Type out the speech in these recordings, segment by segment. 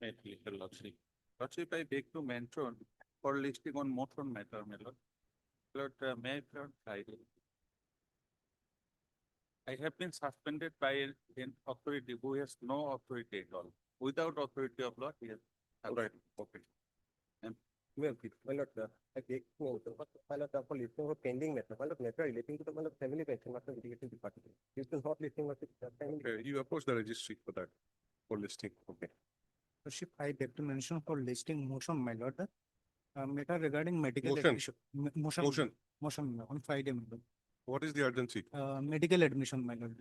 Lordship. Lordship, I beg to mention for listing on motion matter, my lord. Lord, may I turn Friday? I have been suspended by an authority who has no authority at all. Without authority of law, he has. All right, okay. And Well, my lord, I take note, my lord, for listing of pending matter, my lord, matter relating to the my lord, family pension matter litigation department. This is not listing of the family. Okay, you approach the registry for that, for listing, okay. Lordship, I beg to mention for listing motion, my lord. Matter regarding medical Motion. admission. Motion. Motion. Motion on Friday, my lord. What is the urgency? Medical admission, my lord.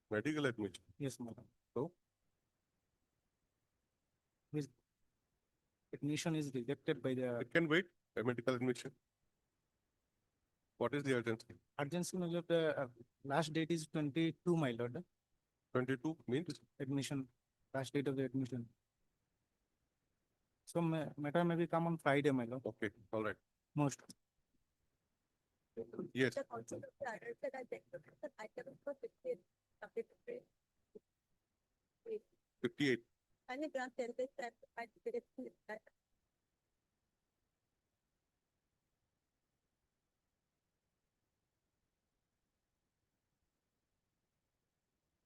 Medical admission. Yes, my lord. So? His admission is rejected by the It can wait, a medical admission. What is the urgency? urgency, my lord. Last date is 22, my lord. 22 means? Admission, last date of the admission. So matter maybe come on Friday, my lord. Okay, all right. Most. Yes, The council of the adults that I beg to mention item for 58 subject to pay. 58. And the grant 10 days time to find the direction that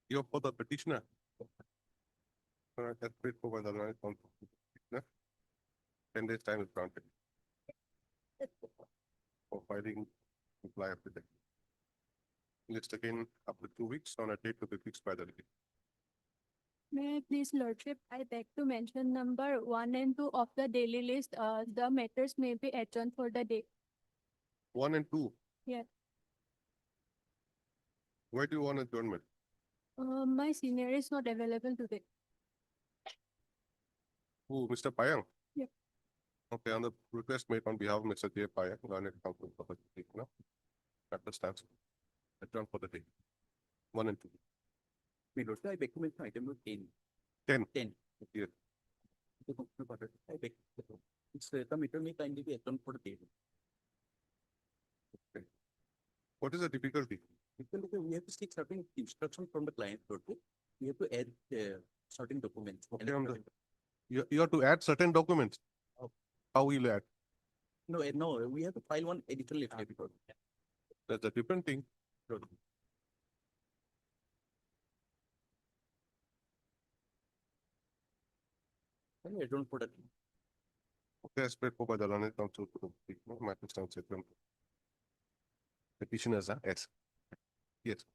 You're for the petitioner. All right, that's great for the other one. 10 days time is granted for filing reply affidavit. List again up to 2 weeks on a date to be fixed by the registry. May I please, Lordship, I beg to mention number 1 and 2 of the daily list. The matters may be adjourned for the day. 1 and 2. Yeah. Why do you want adjournment? My senior is not available today. Who, Mr. Payang? Yep. Okay, on the request made on behalf of Mr. J. Payang, learned counsel for the petitioner. That stands. Adjourn for the day. 1 and 2. my lord, I beg to mention item number 10. 10. 10. Yes. I beg. It's the matter may kindly be adjourned for the day. What is the difficulty? Because we have to seek certain instructions from the client, Lordship. We have to add certain documents. Okay, you have to add certain documents. Oh. How will you add? No, no, we have to file one additional affidavit. That's a different thing. Adjourn for the day. Okay, as per by the learned counsel for the petitioner, matter stands adjourned. Petitioners, yes. Yes.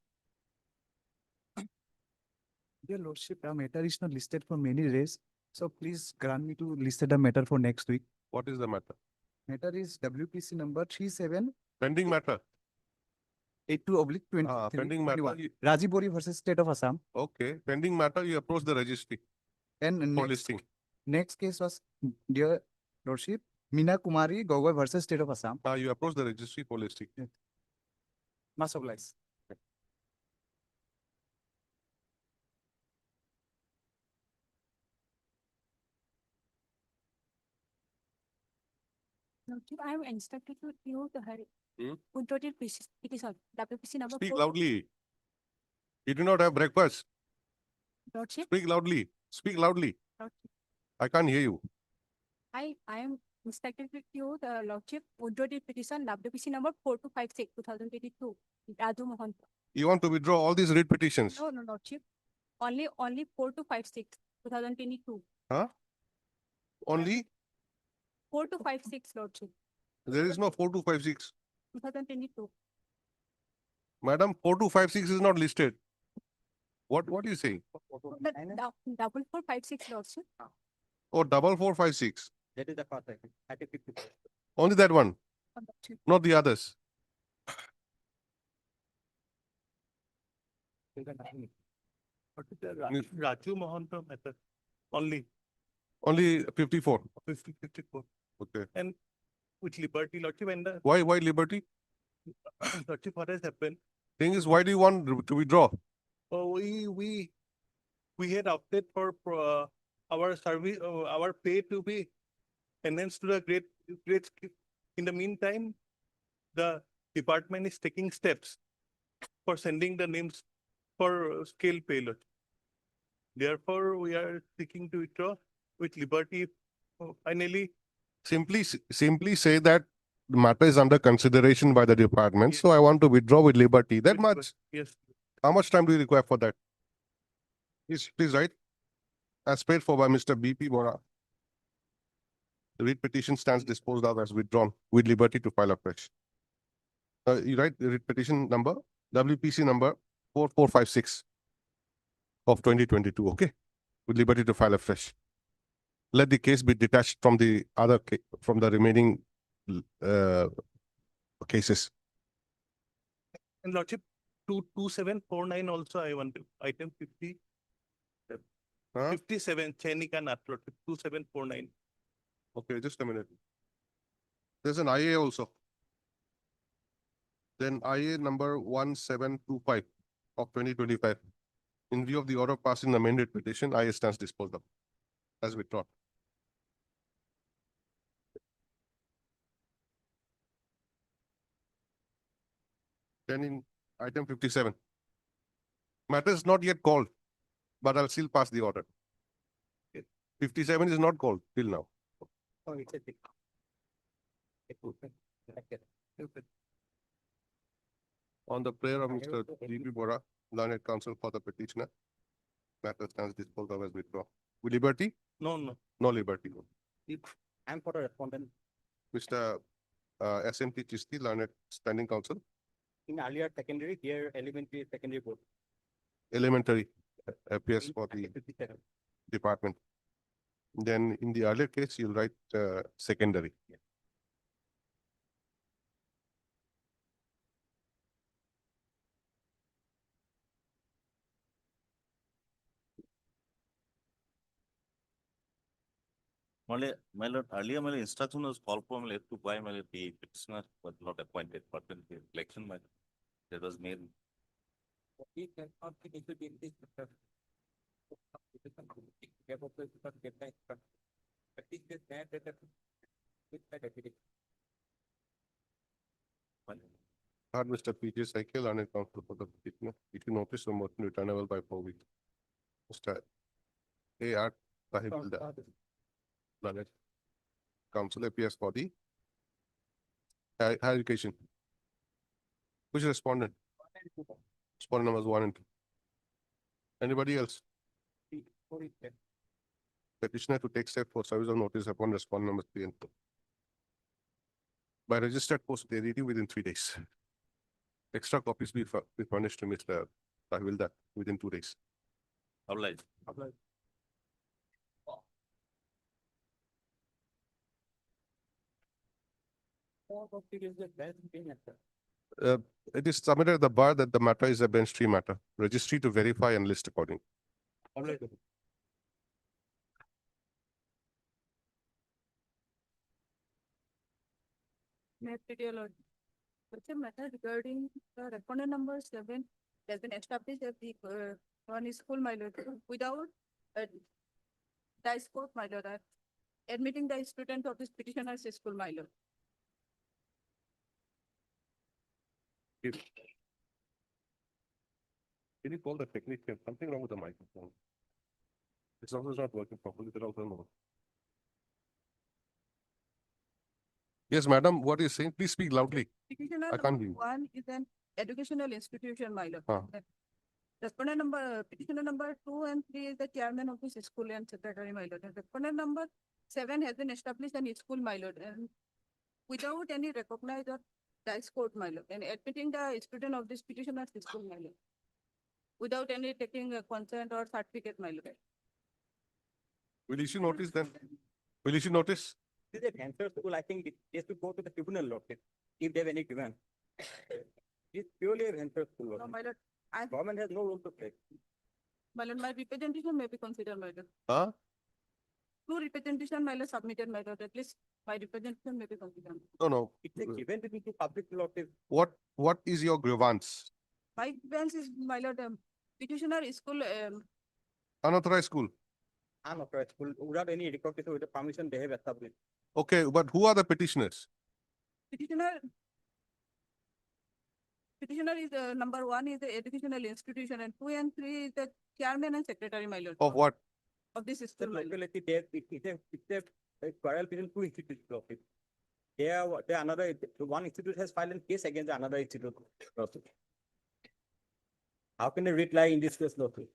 Dear Lordship, the matter is not listed for many days. So please grant me to list the matter for next week. What is the matter? Matter is WPC number 3782/20. Pending matter. Pending matter. Rajibori versus State of Assam. Okay, pending matter, you approach the registry And for next, listing. next case was, dear Lordship, Meena Kumari Gogoi versus State of Assam. You approach the registry for listing. Must oblige. Lordship, I am instructed to you the Hmm? Untoted petition, WPC number Speak 4. loudly. You do not have breakfast. Lordship, Speak loudly. Speak loudly. Lordship, I can't hear you. I am instructed to you the Lordship Untoted petition, WPC number 4256, 2022. Raju Mohan. You want to withdraw all these writ petitions? No, Lordship. Only 4256, 2022. Only? 4256, Lordship, There is no 4256. 2022. Madam, 4256 is not listed. What are you saying? The 4456, Lordship. Oh, 4456. That is the first item. Item 54. Only that one, Lordship. not the others. What is the Raju Mohanto method? Only Only 54. 54. Okay. And with Liberty, Lordship, and the Why liberty? Lordship, what has happened? Thing is, why do you want to withdraw? Oh, we had opted for our service, our pay to be enhanced to the great. In the meantime, the department is taking steps for sending the names for scale payload. Therefore, we are seeking to withdraw with Liberty. Finally, Simply say that the matter is under consideration by the department, so I want to withdraw with liberty. That with much. yes, How much time do you require for that? Please write. As paid for by Mr. BP Bora. The writ petition stands disposed of as withdrawn with liberty to file afresh. You write the writ petition number, WPC number 4456 of 2022, okay? With liberty to file afresh. Let the case be detached from the other, from the remaining cases. and Lordship, 2749 also I want to, item 50. Huh? 57, Chainika Nath, Lordship, 2749. Okay, just a minute. There's an IA also. Then IA number 1725 of 2025. In view of the order passing the amended petition, IA stands disposed of as withdrawn. Then in item 57. Matter is not yet called, but I'll still pass the order. 57 is not called till now. Oh, it's a big. On the prayer of I Mr. also agree. G.P. Bora, learned counsel for the petitioner. Matter stands disposed of as withdrawn. With liberty? No, no. No liberty. I'm for the respondent. Mr. SMT Chisti, learned standing counsel, In earlier secondary, here elementary, secondary board. elementary appears for the 57. department. Then in the earlier case, you'll write secondary. My lord, earlier my instruction was called for to buy my the petitioner was not appointed, but when the election that was made. He cannot be issued in this matter. But this is bad that with the deputy. Heard Mr. P.J. Cycle, learned counsel for the petitioner. If you notice, the motion returnable by 4 weeks. Mr. A.R. Sahib, learned counsel appears for the higher education. Which respondent? Respondent numbers 1 and 2. Anybody else? Petitioner to take step for service of notice upon respondent numbers 3 and 4. By registered post ADT within 3 days. Extra copies be furnished to Mr. Tahwildar within 2 days. Obliged. It is submitted at the bar that the matter is a bench tree matter. Registry to verify and list according. May I plead your lord? What's the matter regarding the respondent number 7 has been established as the one is school my lord without the scope my lord admitting the student of this petitioner as a school my lord. Can you call the technician? Something wrong with the microphone. It's also not working properly. There also no. Yes, madam, what are you saying? Please speak loudly. Petitioner I can't number hear you. 1 is an educational institution my lord. Huh. Respondent number, petitioner number 2 and 3 is the chairman of this school and secretary my lord. And respondent number 7 has been established in school my lord and without any recognized or dice code my lord and admitting the student of this petitioner as school my lord. Without any taking a consent or certificate my lord. Will issue notice then? Will issue notice? This is a cancer school, I think they should go to the tribunal lord, if they have any given. It's purely a venture school. No, lord. my lord, Government has no role to play. my lord, my representation may be considered my lord. Huh? Two representation my lord submitted my lord, at least my representation may be considered. No. It's a given between two public lords. What is your grievance? My grievance is my lord, petitioner school, Unauthorized school. Unauthorized school, without any recognition with the permission they have established. Okay, but who are the petitioners? petitioner is number 1 is the educational institution and 2 and 3 is the chairman and secretary my lord. Of what? of this The school, my lord. locality there, it's a quarrel between two institutes, lordship. They are another, one institute has filed a case against another institute, lordship. How can a writ lie in this case, lordship?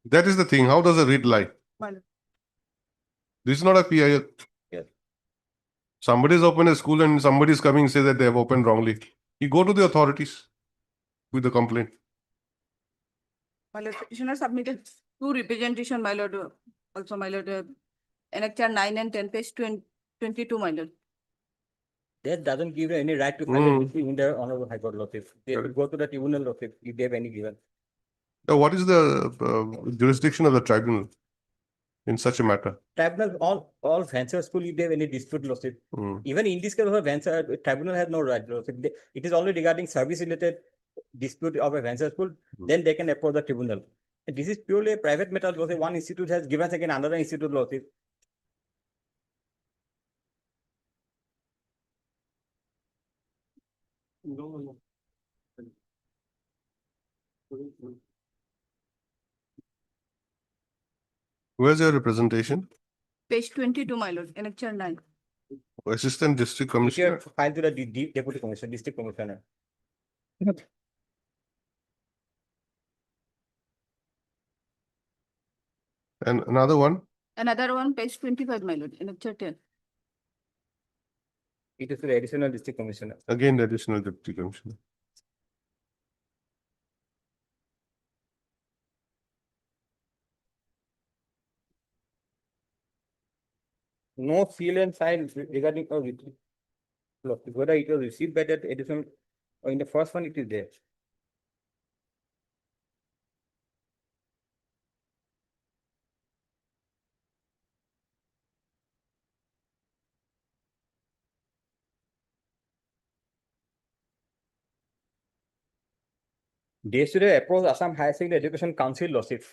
That is the thing. How does a read lie? My lord. This is not a PIL. Yes. Somebody's opened a school and somebody's coming say that they have opened wrongly. You go to the authorities with the complaint. My lord, petitioner submitted two representation, my lord, also, my lord, annexure 9 and 10, page 22, my lord. That doesn't give any right to file a Hmm. dispute in the honorable high court, lordship. They Correct. go to the tribunal, lordship, if they have any given. Now, what is the jurisdiction of the tribunal in such a matter? Tribunal, all venture school, if they have any dispute, lordship. Hmm. Even in this case of a venture, tribunal has no right, lordship. It is only regarding service related dispute of a venture school, then they can approach the tribunal. And this is purely a private matter, lordship. One institute has given against another institute, lordship. Where's your representation? Page 22, my lord, annexure 9. Assistant District If you Commissioner. have filed to the deputy commissioner, district commissioner. And another one, Another one, page 25, my lord, annexure 10. It is the additional district commissioner. again, the additional Deputy Commissioner. No seal and sign regarding whether it was received by that additional, or in the first one it is there. They should have approached Assam Higher Secondary Education Council, lordship.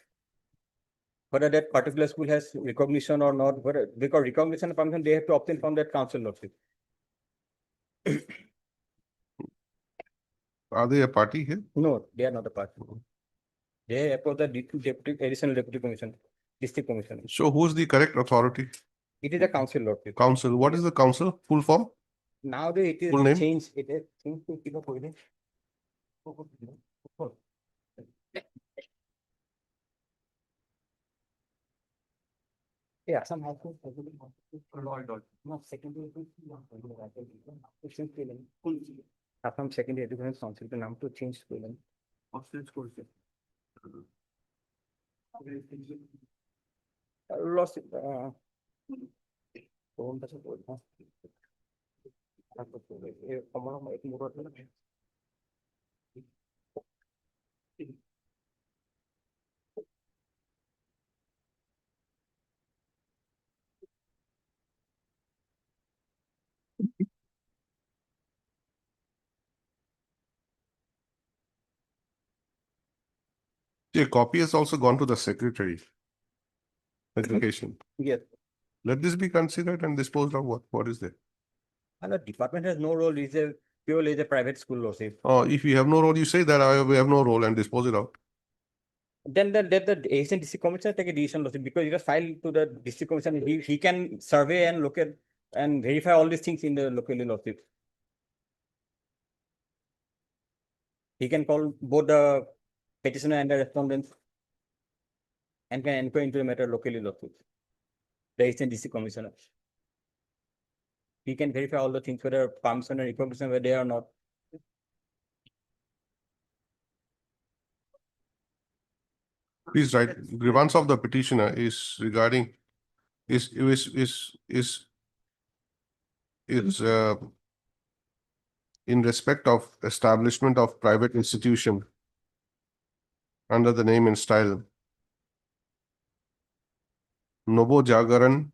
Whether that particular school has recognition or not, whether, because recognition permission they have to obtain from that council, lordship. Are they a party here? No, they are not a part. They approach the additional deputy commission, district commissioner. So who's the correct authority? It is a council, lordship. Council. What is the council? Full form? Nowadays it Full name? is changed, it is changed to Kilo Koile. Yeah, some have to. No, secondary. Assam Secondary Education Council, the name to change to. Lost. कौन सा सब बोलता है? ये हमारा एक मोड़ होता है ना। A copy has also gone to the Secretary. Education. Yes, Let this be considered and disposed of. What is there? and the department has no role, is a purely is a private school, lordship. If you have no role, you say that we have no role and dispose it out. Then the Asian district commissioner take a decision, lordship, because it was filed to the district commissioner, he can survey and look at and verify all these things in the locally, lordship. He can call both the petitioner and the respondents and can inquire into the matter locally, lordship. The Asian district commissioner. He can verify all the things, whether permission or recognition were there or not. Please write, grievance of the petitioner is regarding, is in respect of establishment of private institution under the name and style Novo Jagaran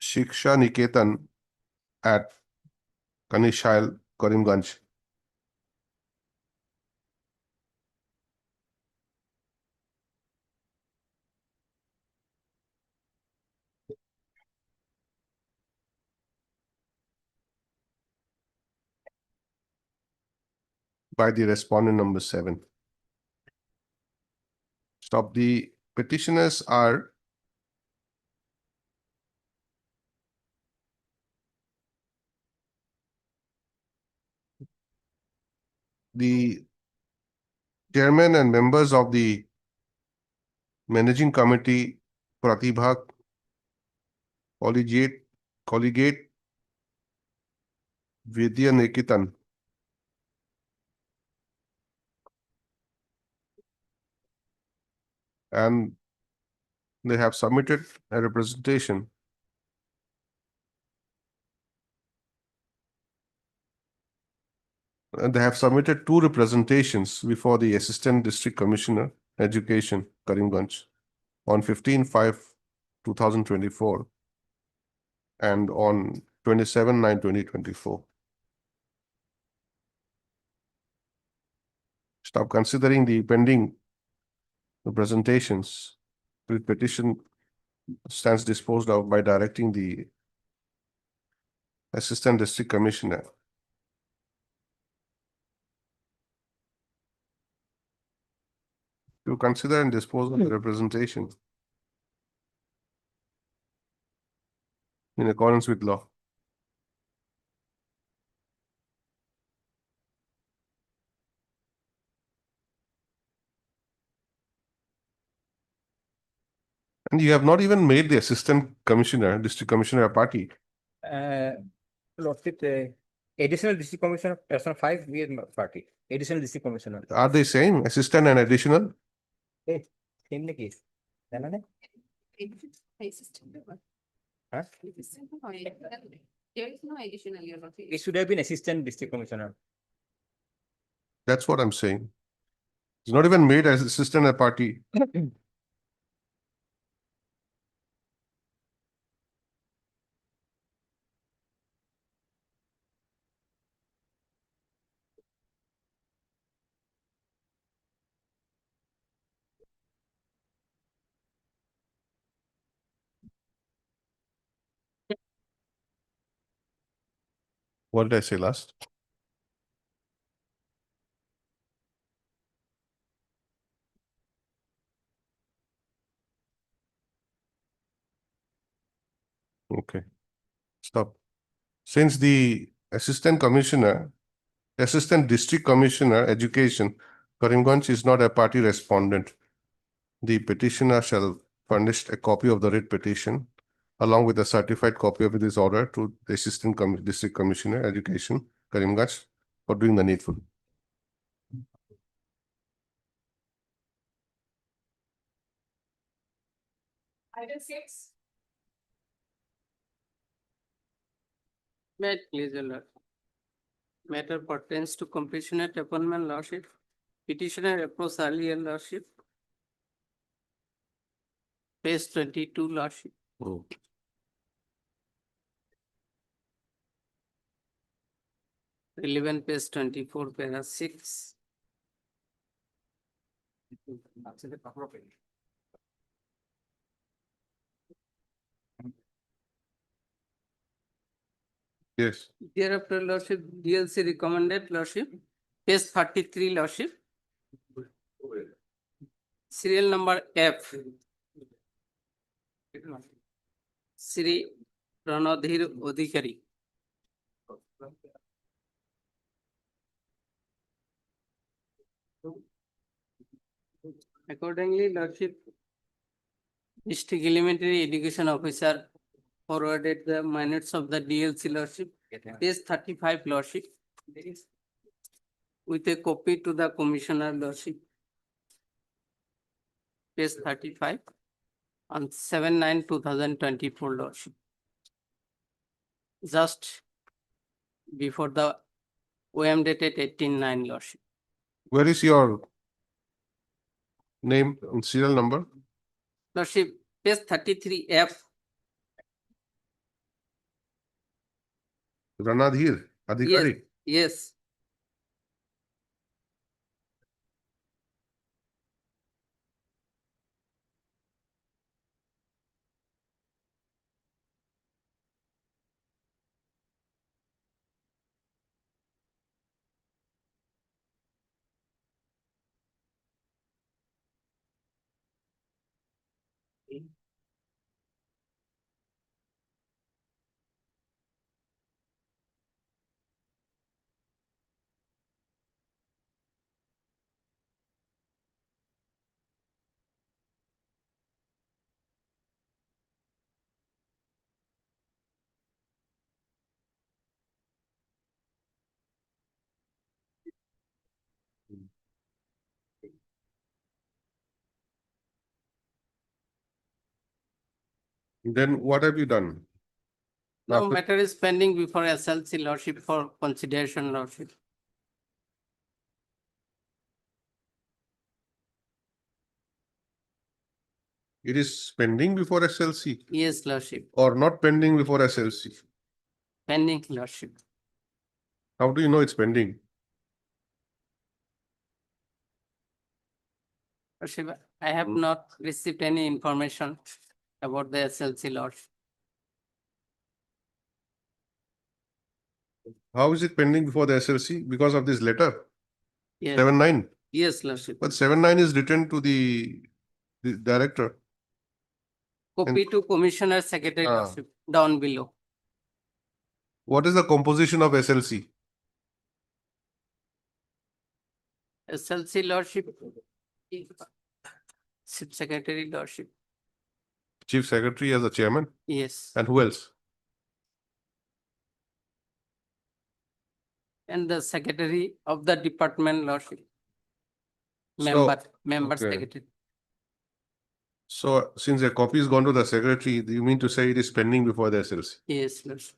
Shiksha Niketan at Kanishal, Karimganj. by the respondent number 7. Stop. The petitioners are the chairman and members of the managing committee, Pratibha Collegiate Vidya Nikitan. And they have submitted a representation. And they have submitted 2 representations before the Assistant District Commissioner, Education, Karimganj, on 15/5/2024 and on 27/9/2024. Stop. Considering the pending presentations, the petition stands disposed of by directing the Assistant District Commissioner to consider and dispose of the representation in accordance with law. And you have not even made the Assistant Commissioner, District Commissioner a party. Lordship, additional district commissioner, person 5, we are party, additional district commissioner. Are they same, assistant and additional? Same na case. Jana na? Huh? There is no additional, Your Lordship. It should have been assistant district commissioner. That's what I'm saying. It's not even made as assistant a party. What did I say last? Okay. Stop. Since the Assistant District Commissioner, Education, Karimganj is not a party respondent, the petitioner shall furnish a copy of the writ petition along with a certified copy of this order to the District Commissioner, Education, Karimganj, for doing the needful. Item 6. May it please the Lord. Matter pertains to completion at appointment lordship. Petitioner approach earlier lordship. Page 22 lordship. Relevant page 24 para 6. Yes. Thereafter lordship DLC recommended lordship. Page 33 lordship. Serial number F. Sri Ranadhir Odhikari. Accordingly, lordship, District Elementary Education Officer forwarded the minutes of the DLC lordship, page 35 lordship, with a copy to the Commissioner lordship, page 35, on 7/9/2024 lordship. Just before the OM dated 18/9 lordship. Where is your name and serial number? Lordship, page 33 F, Ranadhir Adhikari. yes. Then what have you done? No After- matter is pending before SLC lordship for consideration lordship. It is pending before SLC Yes, lordship, or not pending before SLC? pending lordship. How do you know it's pending? Lordship, I have not received any information about the SLC lordship. How is it pending before the SLC? Because of this letter, Yes, 7-9. yes, lordship. But 7-9 is written to the director. Copy to Commissioner Secretary Ah. lordship down below. What is the composition of SLC? SLC lordship. Chief Secretary lordship, Chief Secretary as the chairman, yes, and who else? and the Secretary of the Department lordship. So, Member okay. Secretary. So since a copy has gone to the secretary, you mean to say it is pending before the SLC? Yes, lordship.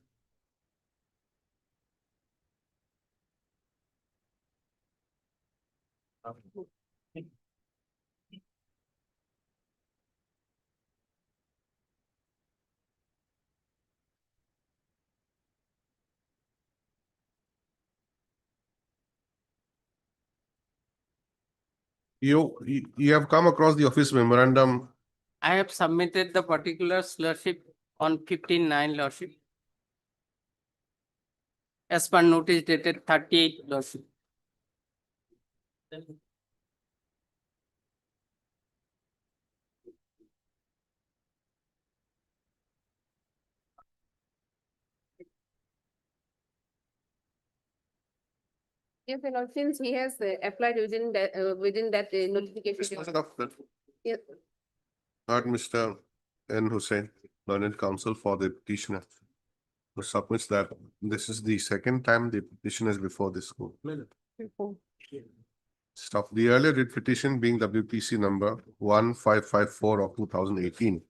You have come across the office memorandum. I have submitted the particulars lordship on 15/9 lordship. As per notice dated 38 lordship. Yes, and since he has applied within that, notification. Yes. Not Mr. N. Hussain, learned counsel for the petitioner, who submits that this is the second time the petition is before this court. Stop. The earlier writ petition being WPC number 1554 of 2018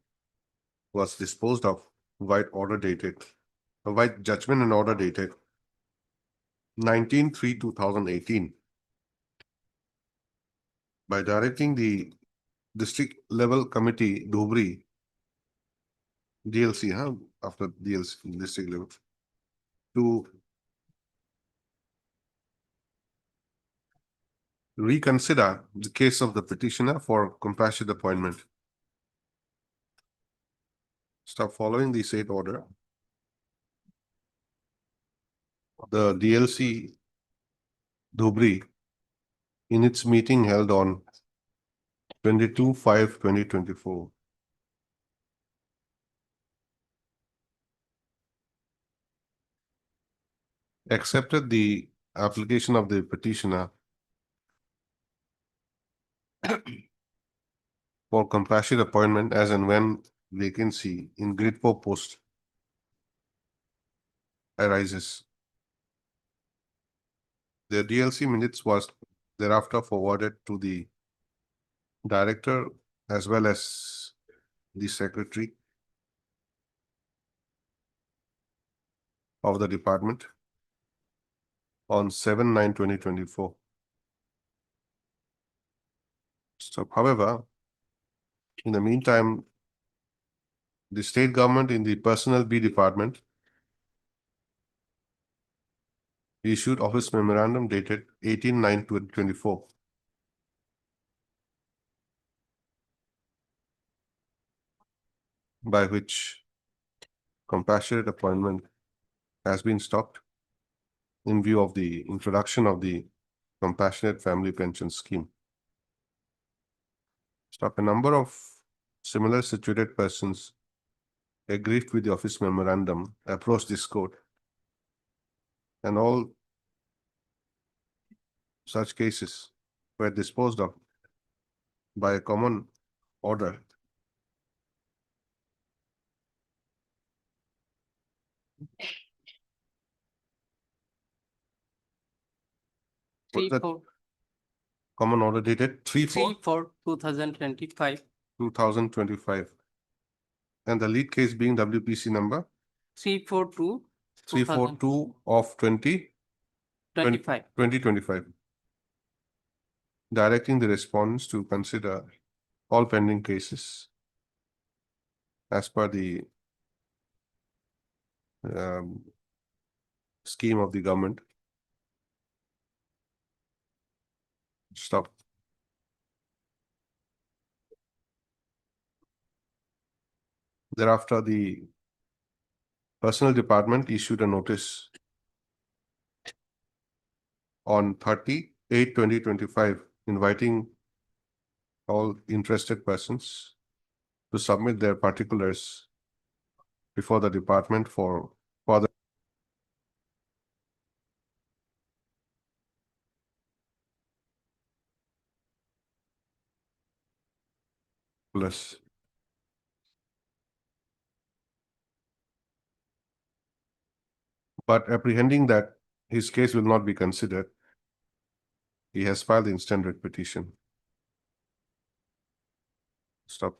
was disposed of white order dated, a white judgment and order dated 19/3/2018 by directing the district level committee, Dhubri, DLC, after DLC, district level, to reconsider the case of the petitioner for compassionate appointment. Stop following the said order. The DLC Dhubri, in its meeting held on 22/5/2024, accepted the application of the petitioner for compassionate appointment as and when vacancy in grade 4 post arises. The DLC minutes was thereafter forwarded to the director as well as the secretary of the department on 7/9/2024. So however, in the meantime, the state government in the personnel B department issued office memorandum dated 18/9/2024. By which compassionate appointment has been stopped in view of the introduction of the compassionate family pension scheme. Stop. A number of similar situated persons aggrieved with the office memorandum approached this court, and all such cases were disposed of by a common order. Three that- four, Common order dated 3/4/2025. 3/4/2025. And the lead case being WPC number 342 342 of 25. 2025. Directing the respondents to consider all pending cases as per the scheme of the government. Stop. Thereafter, the Personnel Department issued a notice on 30/8/2025, inviting all interested persons to submit their particulars before the department for further. Plus. But apprehending that his case will not be considered, he has filed the instant writ petition. Stop.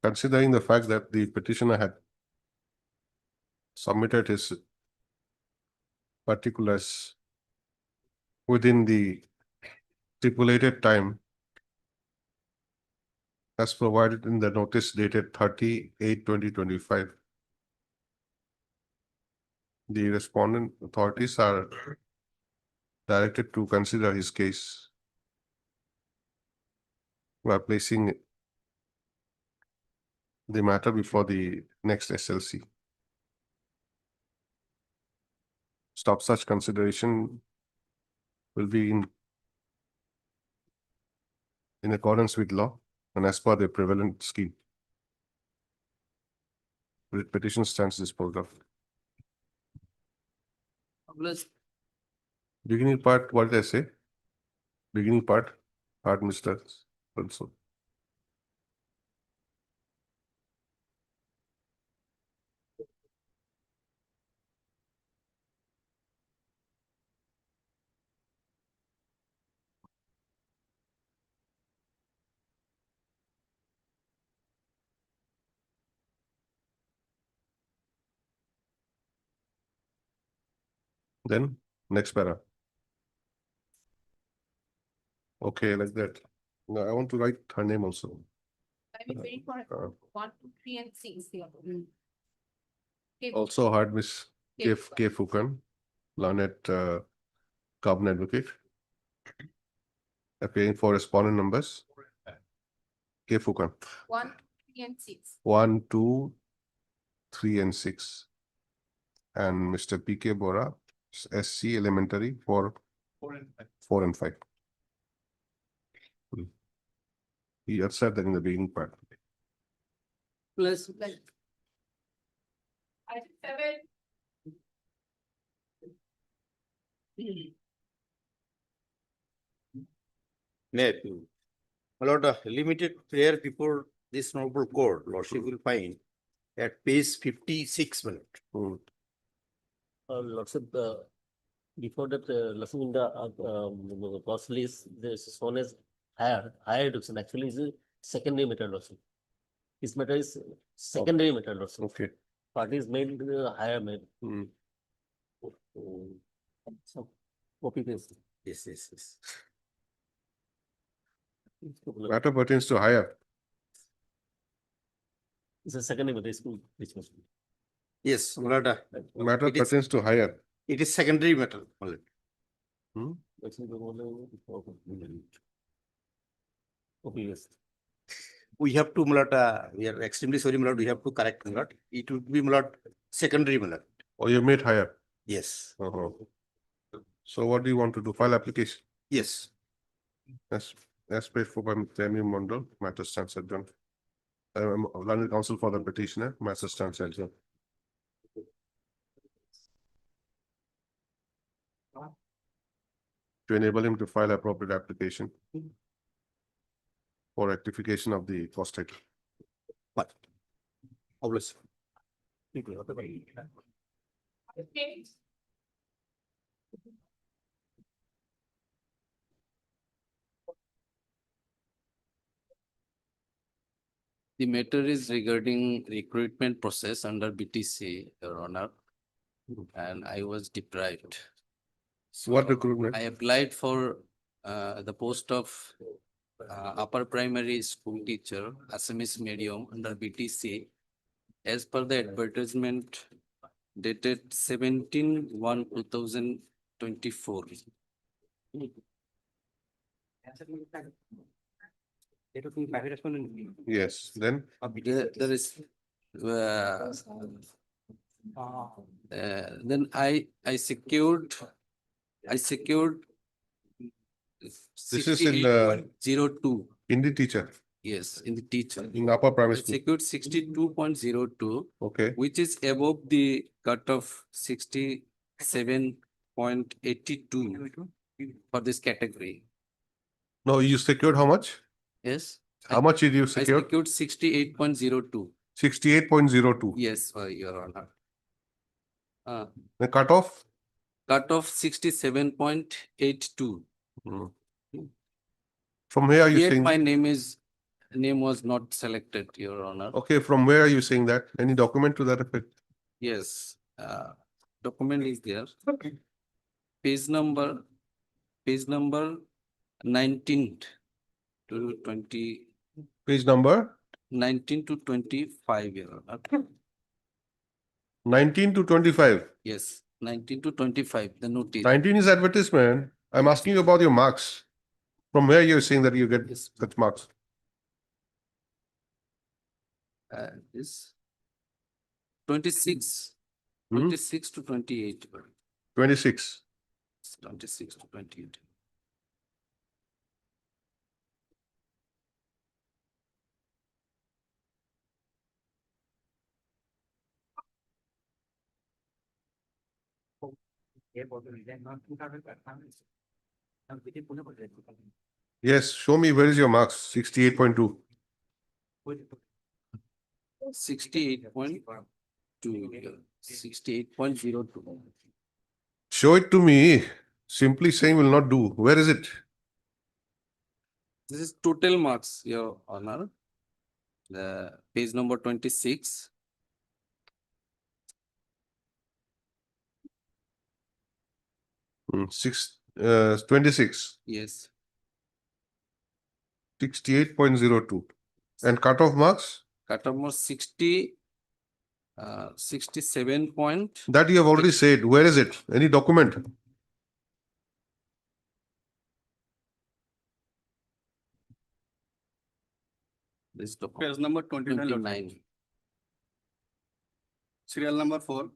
Considering the fact that the petitioner had submitted his particulars within the stipulated time as provided in the notice dated 30/8/2025. The respondent authorities are directed to consider his case by placing the matter before the next SLC. Stop such consideration will be in accordance with law and as per the prevalent scheme. Writ petition stands disposed of. Plus, Beginning part, what did I say? Beginning part, Mr. Also. Then next para. Okay, like that. No, I want to write her name also. I will wait for Uh, 1, 2, 3 and 6 here. Also heard Miss K. Fukan, learned Carbon Advocate. Appearing for respondent numbers. K. Fukan, 1, 3 and 6. 1, 2, 3 and 6. And Mr. PK Bora, SC Elementary for 4 and 5. He had said that in the beginning part. plus Item 7. My lord, limited prayer before this noble court, lordship will find at page 56, my lord. Lordship, before that, looking in the cost list, this is shown as higher reduction, actually is a secondary matter lordship. This matter is secondary matter lordship. Okay. Party is made higher made. Hmm. So, copy paste. Yes. Matter pertains to higher. It's a secondary matter, it's good, which must be. Yes, my lord, Matter It is- pertains to higher. it is secondary matter, my lord. Actually, the one, copy paste. We have to, my lord, we are extremely sorry, my lord, we have to correct, my lord. It would be, my lord, secondary, my lord. Or you made higher. Yes, So what do you want to do? File application? yes. As paid for by Mr. M. Mondal, matter stands adjourned. London Council for the petitioner, matter stands adjourned. to enable him to file appropriate application for rectification of the cost title. But always. The matter is regarding recruitment process under BTC, Your Honor, and I was deprived. What So recruitment? I applied for the post of upper primary school teacher, Assamese medium under BTC. As per the advertisement dated 17/1/2024. Yes, then There is then I secured this is in 68.02. Hindi teacher Yes, in the teacher. in upper I primary school. secured 62.02, Okay, which is above the cut of 67.82 for this category. no, you secured how much? Yes. How much did you I secure? secured 68.02. 68.02. Yes, Your Honor. The cutoff? Cut off 67.82. Hmm. From where are you Yet my saying? name was not selected, Your Honor. Okay, from where are you saying that? Any document to that effect? Yes, document is there. Page number 19 to 20, Page number 19 to 25, Your Honor. 19 to 25. Yes, 19 to 25, the notice. 19 is advertisement. I'm asking you about your marks. From where you're saying that you get Yes. such marks? Is 26, Hmm? 26 to 28, 26. 26 to 28. Yes, show me where is your marks? 68.2. 68.2, 68.02. Show it to me. Simply saying will not do. Where is it? This is total marks, Your Honor. The page number 26. Hmm, 26. Yes, 68.02. And cutoff marks? cut off more 67 point. That you have already said. Where is it? Any document? This document. Page number 29. Serial number 4.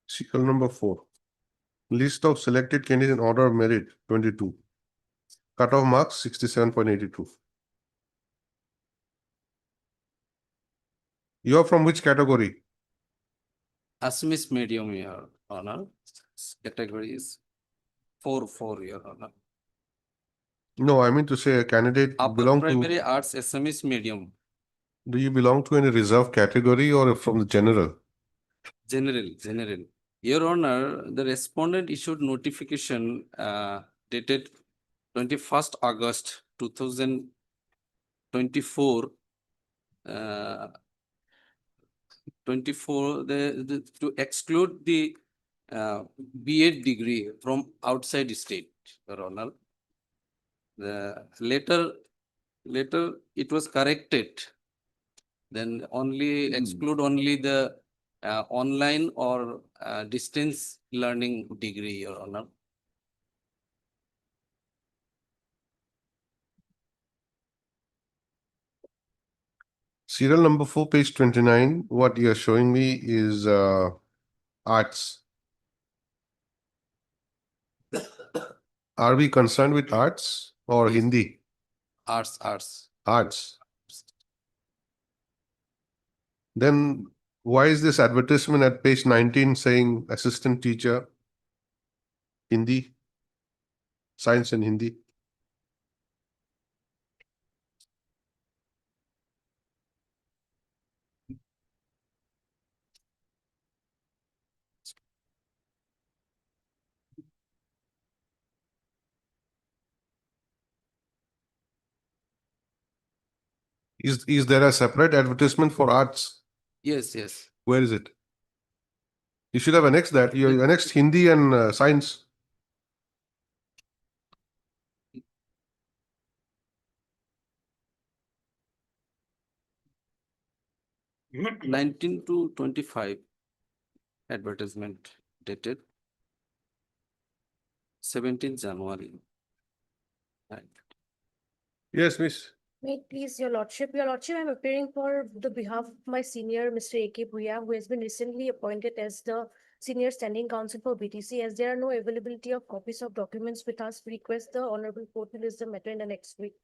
Serial number 4. List of selected candidates in order of merit 22. Cutoff marks 67.82. You are from which category? Assamese medium, Your Honor. Category is 4, Your Honor. No, I mean to say a candidate Upper belong primary to, arts Assamese medium, do you belong to any reserved category or from the general? general. Your Honor, the respondent issued notification dated 21st August 2024. 24, to exclude the B.Ed degree from outside state, Your Honor. The later it was corrected. Then only exclude only the online or distance learning degree, Your Honor. Serial number 4, page 29. What you are showing me is arts. Are we concerned with arts or Yes. Hindi? Arts. Arts. Then why is this advertisement at page 19 saying assistant teacher Hindi, science and Hindi? Is there a separate advertisement for arts? Yes, yes. Where is it? You should have annexed that. You annexed Hindi and science. Mm-hmm. 19 to 25 advertisement dated 17th January. Right. Yes, miss. May it please your lordship, I'm appearing for the behalf of my senior, Mr. A.K. Bhuya, who has been recently appointed as the senior standing counsel for BTC. As there are no availability of copies of documents with us, we request the honorable court to list the matter in the next week.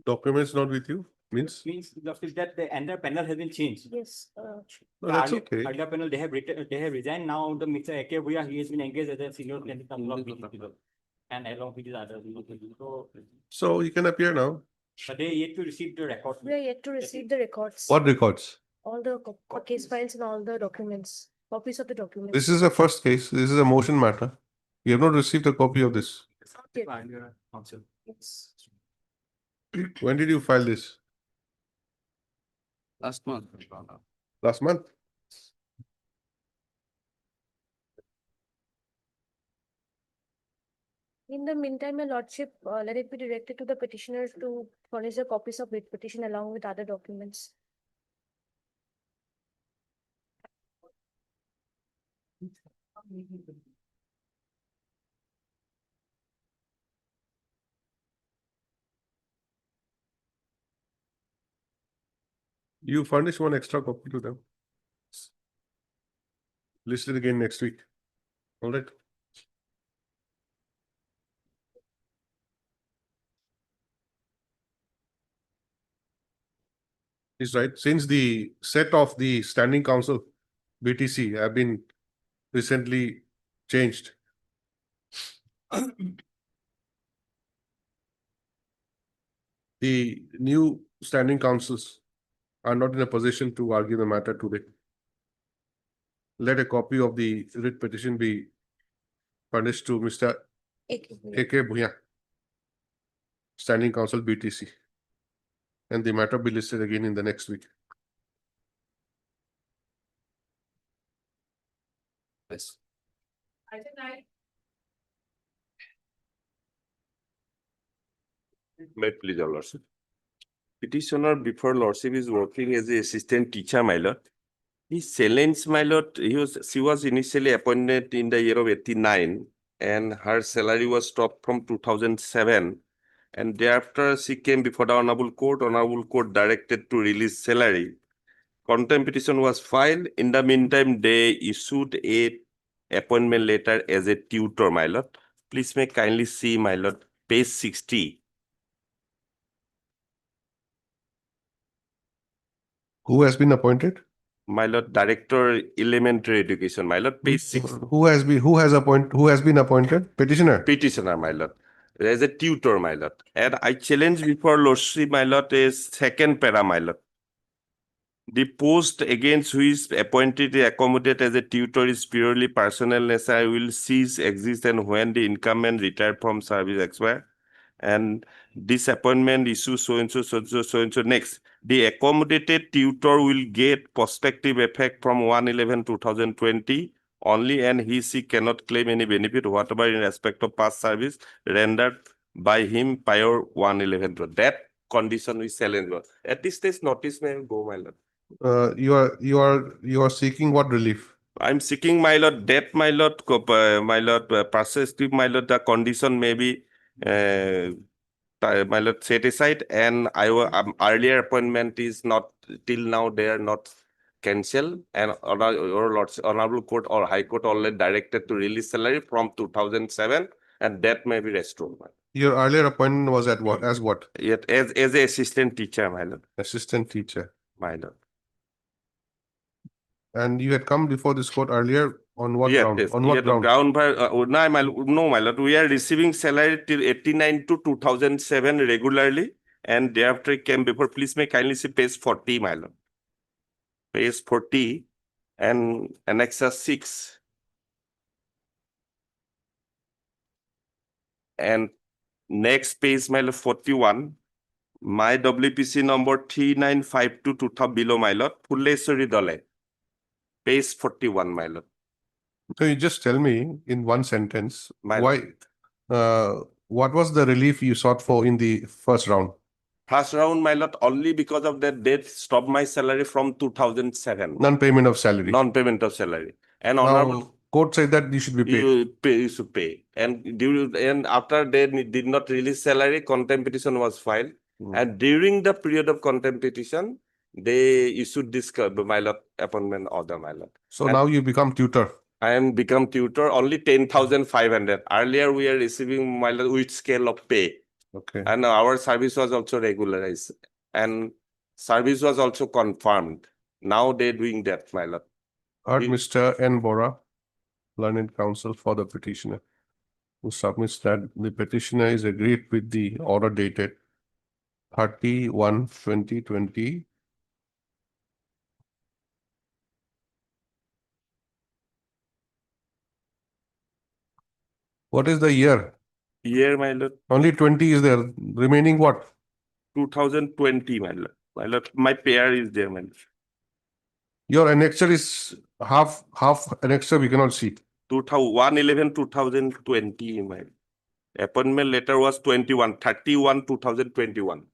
Documents not with you? Means? Means Lordship that the entire panel has been changed. Yes, No, The that's earlier- okay. Earlier panel, they have resigned. Now the Mr. A.K. Bhuya, he has been engaged as a senior standing counsel of BTC. And along with his other. So, So you can appear now. but they yet to receive the record. we are yet to receive the records. What records? All the case files and all the documents, copies of the documents. This is a first case. This is a motion matter. You have not received a copy of this. Earlier counsel. Yes. When did you file this? Last month. Last month? In the meantime, your lordship, let it be directed to the petitioner to furnish the copies of writ petition along with other documents. You furnish one extra copy to them. List it again next week. All right. Is right. Since the set of the standing council, BTC, have been recently changed. The new standing councils are not in a position to argue the matter today. Let a copy of the writ petition be furnished to Mr. A.K. Bhuya. A.K. Bhuya, Standing Council BTC. And the matter be listed again in the next week. Yes. May it please your lordship. Petitioner before lordship is working as a assistant teacher, my lord. His challenge, my lord, she was initially appointed in the year of 89 and her salary was stopped from 2007. And thereafter she came before the honorable court directed to release salary. Contempt petition was filed. In the meantime, they issued a appointment letter as a tutor, my lord. Please may kindly see, my lord, page 60. Who has been appointed? My lord, Director Elementary Education, my lord, page 6. Who has been appointed? Petitioner. Petitioner, my lord, as a tutor, my lord. And I challenge before lordship, my lord, a second para, my lord. The post against who is appointed accommodated as a tutor is purely personal nature. I will cease exist and when the incumbent retired from service expire. And this appointment issue so and so next. The accommodated tutor will get prospective effect from 1/11/2020 only, and she cannot claim any benefit whatever in respect of past service rendered by him prior 1/11. That condition is challenged. At this stage, notice may go, my lord. You are seeking what relief? I'm seeking, my lord, debt, my lord, perspective, my lord, the condition may be my lord set aside, and earlier appointment is not till now they are not cancelled, and honorable court or high court already directed to release salary from 2007, and that may be restored. Your earlier appointment was at what? As what? Yet as a assistant teacher, my lord. Assistant teacher. My lord. And you had come before this court earlier on what Yes, ground? yes, On yeah, what the ground? ground by, no, my lord, we are receiving salary till 89 to 2007 regularly. And thereafter it came before, please may kindly see page 40, my lord. Page 40 and annexus 6. And next page, my lord, 41. My WPC number 3952 below, my lord, Phulleswari Dole. Page 41, my lord. So you just tell me in one sentence, My why, what was the relief you sought for in the first round? First round, my lord, only because of that death stopped my salary from 2007. Non-payment of salary. Non-payment of salary. And honorable, Now, court said that you should be paid. you should pay. And after they did not release salary, contempt petition was filed. Hmm. And during the period of contempt petition, they issued this, my lord, appointment order, my lord. So And now you become tutor. I am become tutor only 10,500. Earlier, we are receiving, my lord, with scale of pay. Okay. And our service was also regularized and service was also confirmed. Now they're doing that, my lord. Heard We- Mr. N. Bora, learned counsel for the petitioner, who submits that the petitioner is agreed with the order dated 30/1/2020. What is the year? Year, my lord, Only 20 is there. Remaining what? 2020, my lord. My lord, my pair is there, my lord. Your annexure is half annexure we cannot see. 2011-2020, my lord. Appointment letter was 31/31/2021.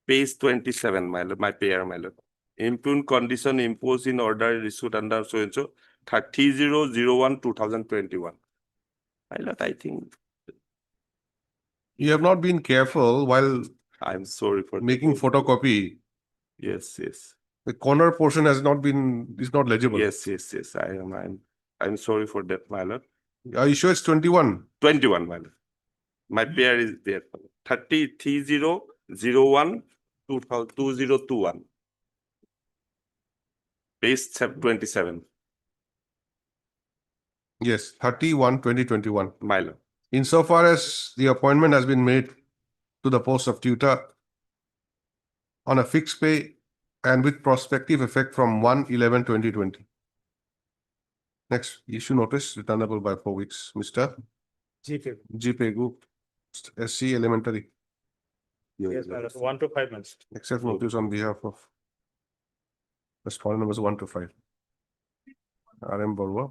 Page 27, my lord, my pair, my lord. Impugn condition imposed in order issued under so and so 30/01/2021. My lord, I think You have not been careful while I'm sorry for that. making photocopy. Yes, yes. The corner portion is not legible. Yes, I'm sorry for that, my lord. Are you sure it's 21? 21, my lord. My pair is there. 30/01/2021. Page 27, Yes, 31/2021. my lord. Insofar as the appointment has been made to the post of tutor on a fixed pay and with prospective effect from 1/11/2020. Next, issue notice returnable by 4 weeks. Mr. G. Pegu, SC Elementary, Yes, madam. 1 to 5 months. accept notice on behalf of respondent numbers 1 to 5. RM Barua,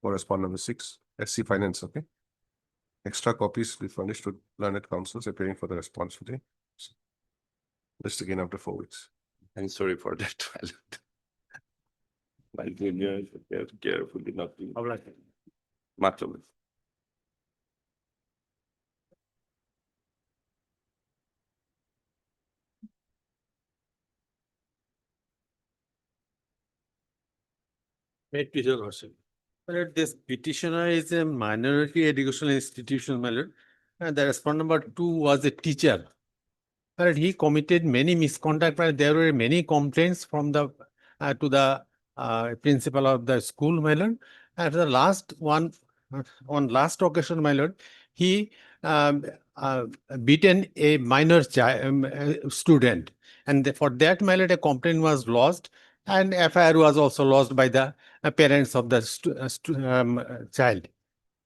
correspondent number 6, SC Finance, okay? Extra copies be furnished to learned counsels appearing for the response today. List again after 4 weeks. I'm sorry for that, my lord. My junior, carefully not doing much of it. May it please your lordship. My lord, this petitioner is a minority educational institution, my lord. And the respondent number 2 was a teacher. My lord, he committed many misconduct, but there were many complaints from the to the principal of the school, my lord. And the last one, on last occasion, my lord, he beaten a minor student. And for that, my lord, a complaint was lodged and FIR was also lodged by the parents of the child.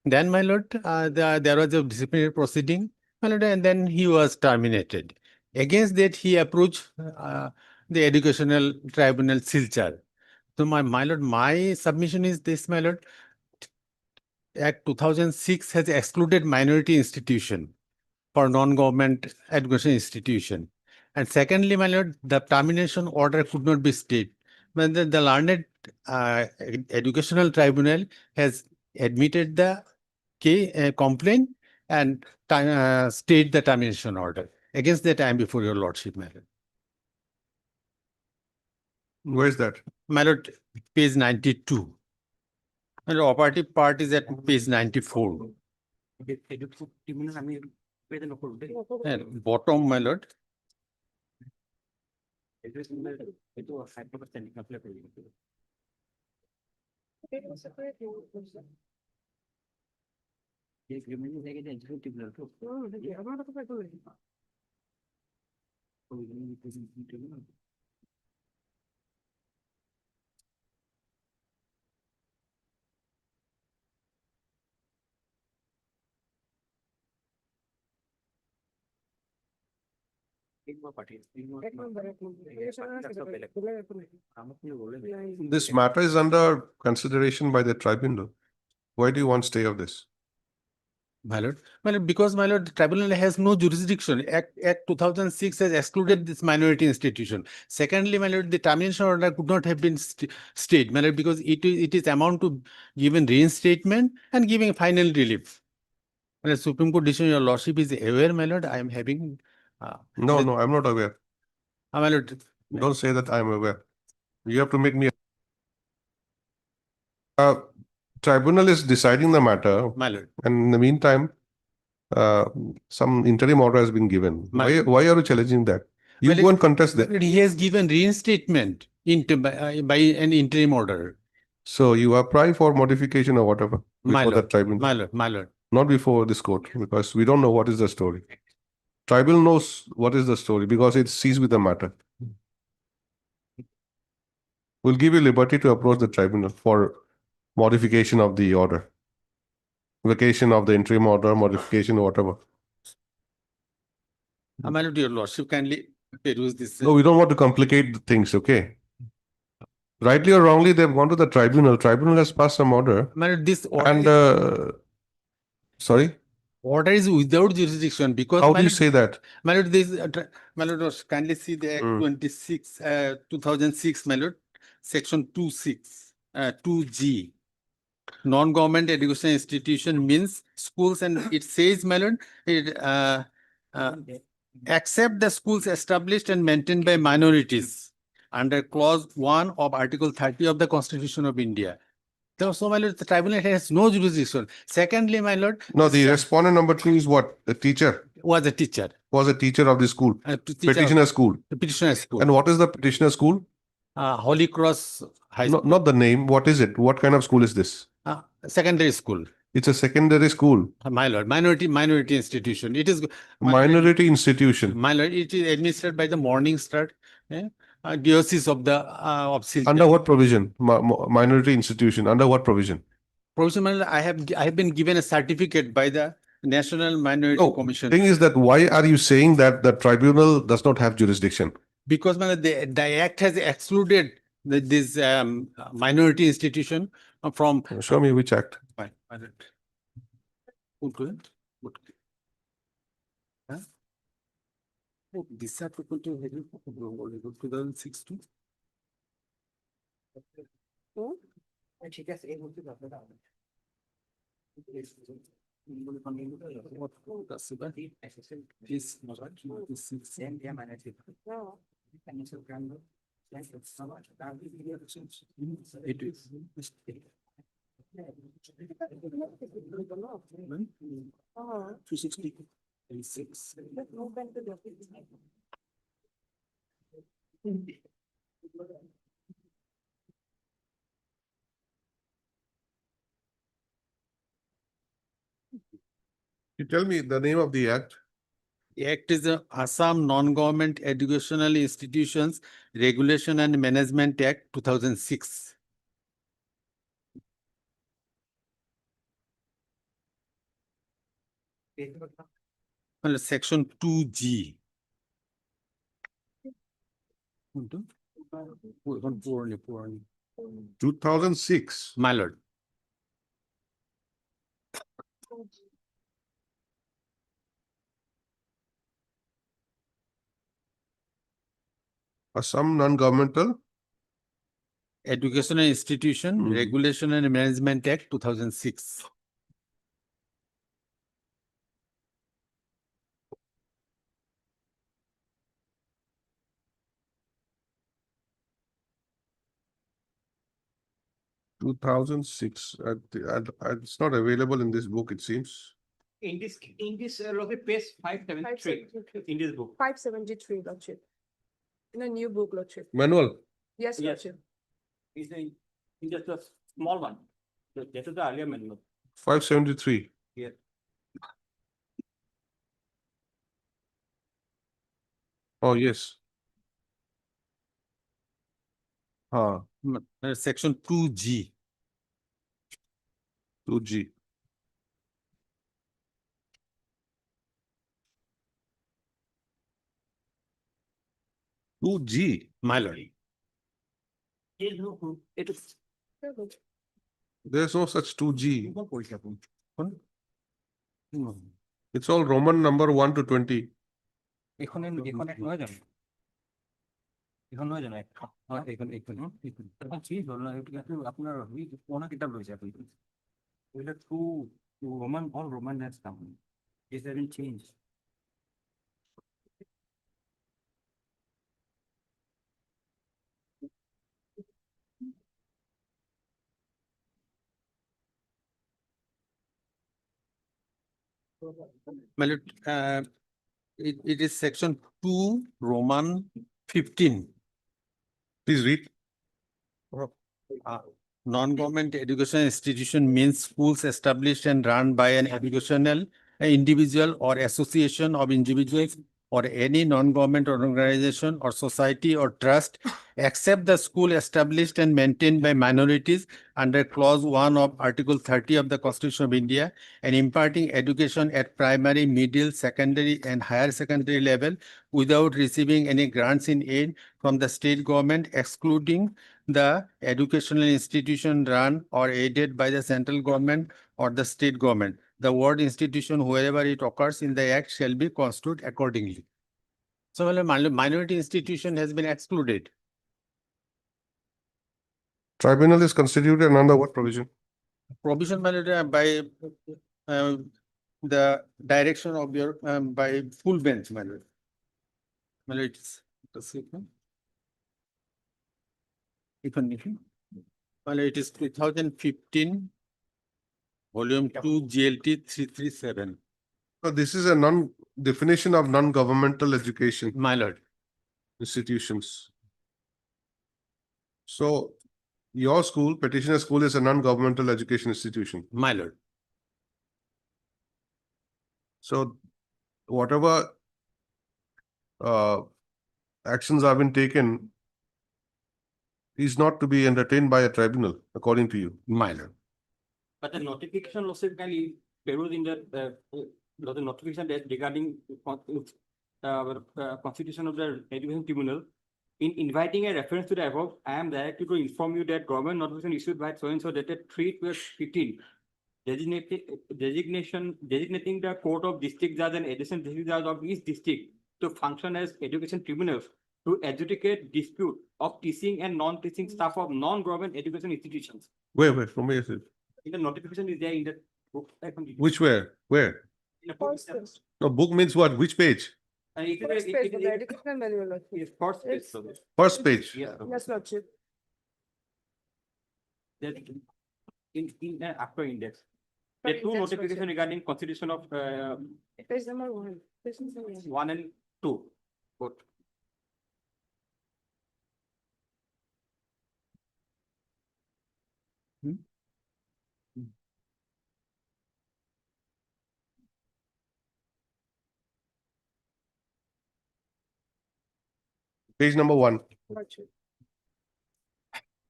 Then, my lord, there was a disciplinary proceeding, my lord, and then he was terminated. Against that, he approached the educational tribunal Silchar. So, my lord, my submission is this, my lord. Act 2006 has excluded minority institution for non-government education institution. And secondly, my lord, the termination order could not be stayed. But the learned educational tribunal has admitted the complaint and stayed the termination order. Against that, I am before your lordship, my lord. Where is that? My lord, page 92. And the operative part is at page 94. And bottom, my lord. This matter is under consideration by the tribunal. Why do you want stay of this? My lord, because my lord, the tribunal has no jurisdiction. Act 2006 has excluded this minority institution. Secondly, my lord, the termination order could not have been stayed, my lord, because it is amount to giving reinstatement and giving final relief. My lord, Supreme Court decision, your lordship is aware, my lord, I am having. No, no, I'm not aware. My lord, Don't say that I'm aware. You have to make me. Tribunal is deciding the matter, my lord, and in the meantime, some interim order has been given. Why are you challenging that? You Well, go and contest that. he has given reinstatement by an interim order. So you apply for modification or whatever My before the lord, tribunal, my lord, my lord. not before this court, because we don't know what is the story. Tribunal knows what is the story because it sees with the matter. We'll give you liberty to approach the tribunal for modification of the order, vacation of the interim order, modification, whatever. My lord, your lordship kindly peruse this. No, we don't want to complicate the things, okay? Rightly or wrongly, they've gone to the tribunal. Tribunal has passed some order. My lord, this order, And, sorry, order is without jurisdiction because. how my do you lord, say that? My lord, this, my lord, kindly see the Act Mm. 26, 2006, my lord, section 26, 2G. Non-government education institution means schools, and it says, my lord, except the schools established and maintained by minorities under clause 1 of Article 30 of the Constitution of India. So, my lord, the tribunal has no jurisdiction. Secondly, my lord. No, the this, respondent number 2 is what? The teacher, was a teacher. was a teacher of the school, Teacher of petitioner school. the petitioner school. And what is the petitioner school? Holy Cross High No, School. not the name. What is it? What kind of school is this? Secondary school. It's a secondary school, My lord, minority institution. It is. minority institution. My lord, it is administered by the Morning Star, diocese of the, of Silchar. Under what provision? Minority institution, under what provision? Provision, my lord, I have been given a certificate by the National Minority No, Commission. thing is that why are you saying that the tribunal does not have jurisdiction? Because, my lord, the act has excluded this minority institution from. Show me which act. Fine, my lord. Okay. Huh? Oh, this are people to 2006 too. You tell me the name of the act. The Act is the Assam Non-Government Educational Institutions Regulation and Management Act 2006. Well, Section 2G. 2006. My lord. Assam non-governmental. Educational Institution Mhm. Regulation and Management Act 2006. Two 2006. It's not available in this book, it seems. In this, page 573 in this book. 573, Lordship. In a new book, Lordship. Manual. Yes, Yes. Lordship. Is in just small one. That is the earlier manual. 573. Here. Oh, yes. Section 2G. 2G. Two G. My lord. It is. There's no such 2G. Hmm. It's all Roman number 1 to 20. এখন এক নয় জানো এখন নয় জানো এখন change হল না আপনার পুরোনো কিতাব রয়েছে এখন ওইটা to Roman all Roman that's come it haven change My lord, it is section 2, Roman 15. Please read. Non-government education institution means schools established and run by an educational individual or association of individuals or any non-government organization or society or trust, except the school established and maintained by minorities under clause 1 of Article 30 of the Constitution of India, and imparting education at primary, middle, secondary, and higher secondary level without receiving any grants in aid from the state government, excluding the educational institution run or aided by the central government or the state government. The word institution, wherever it occurs in the act, shall be construed accordingly. So, well, a minority institution has been excluded. Tribunal is constituted under what provision? Provision by the direction of your, by full bench, my lord. My lord, it's, well, it is 2015, volume 2, GLT 337. So this is a definition of non-governmental education My lord, institutions. So your school, petitioner school, is a non-governmental education institution. my lord. So whatever actions have been taken is not to be entertained by a tribunal, according to you. My lord. But the notification logically perused in the notification that regarding constitution of the education tribunal. In inviting a reference to the above, I am directed to inform you that government notification issued by so and so dated 3/12/15 designating the court of district judge and adjacent district judge of each district to function as education tribunals to adjudicate dispute of teaching and non-teaching staff of non-government education institutions. Where, from where is it? In the notification is there in the book. Which where? Where? In the book. No, book means what? Which page? And it First is, page, the educational manual. is first page, so First page. yeah. Yes, Lordship. That in after index. There are two notification regarding constitution of Page number 1. Page number 1. 1 and 2. Both. Page number 1. Lordship.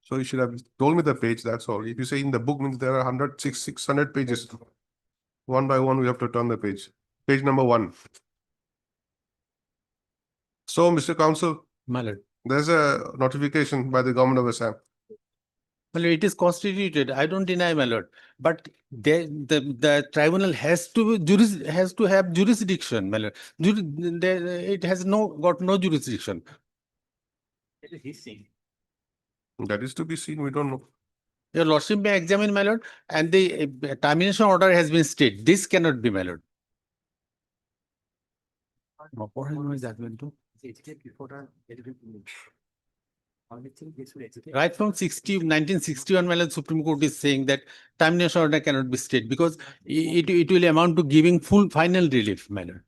So you should have told me the page, that's all. If you say in the book means there are 600 pages. One by one, we have to turn the page. Page number 1. So, Mr. Counsel, My lord. there's a notification by the government of Assam. My lord, it is constituted. I don't deny, my lord. But the tribunal has to have jurisdiction, my lord. It has got no jurisdiction. It is his thing. That is to be seen, we don't know. Your lordship may examine, my lord, and the termination order has been stayed. This cannot be, my lord. Right from 1961, my lord, Supreme Court is saying that termination order cannot be stayed because it will amount to giving full final relief, my lord.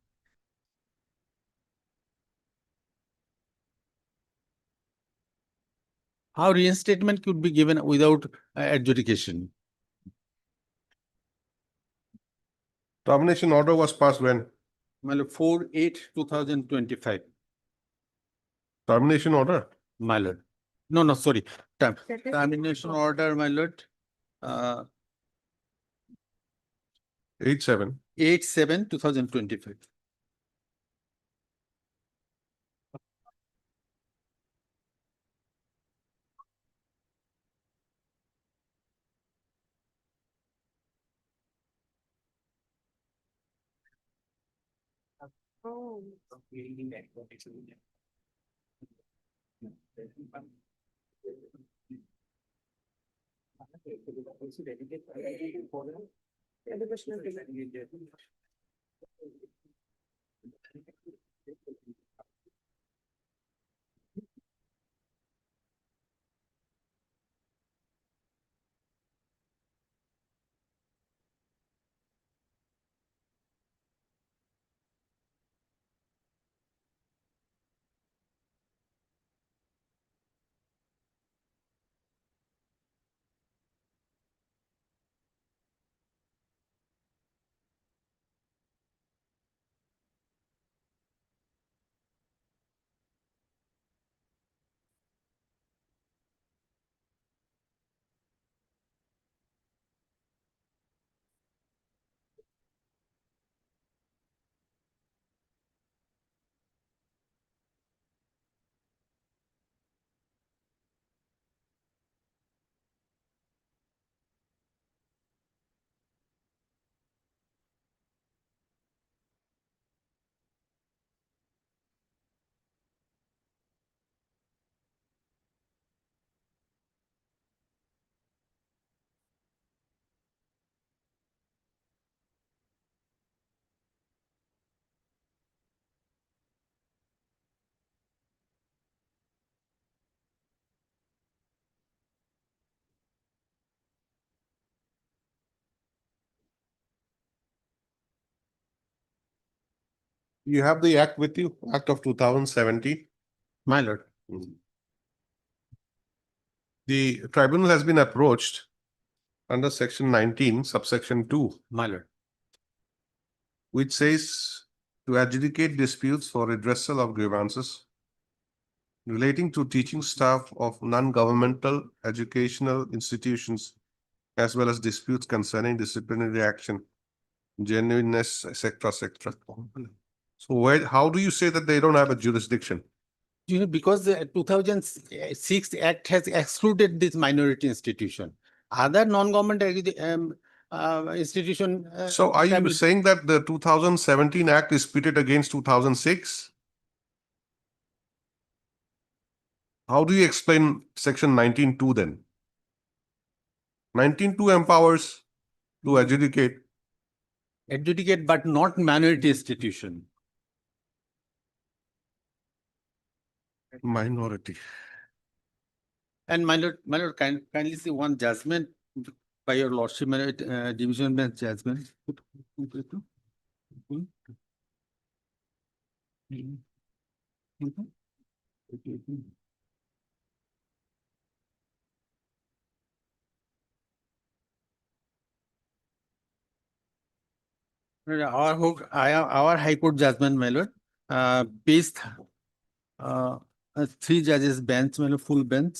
how reinstatement could be given without adjudication? Termination order was passed when? My lord, 4/8/2025, Termination order? my lord. No, sorry, That is- termination order, my lord, 8/7. 8/7/2025. Oh. You have the act with you, Act of 2017. My lord, The tribunal has been approached under section 19, subsection 2, my lord, which says to adjudicate disputes for redressal of grievances relating to teaching staff of non-governmental educational institutions, as well as disputes concerning disciplinary action, genuineness, etc., etc. So how do you say that they don't have a jurisdiction? you know, because the 2006 Act has excluded this minority institution. Other non-government institution. So are you tribal- saying that the 2017 Act is pitted against 2006? How do you explain section 19(2) then? 19(2) empowers to adjudicate. adjudicate, but not minority institution. Minority. And my lord, kindly see one judgment by your lordship, my lord, division bench judgment. Our High Court judgment, my lord, page, 3 judges bench, my lord, full bench.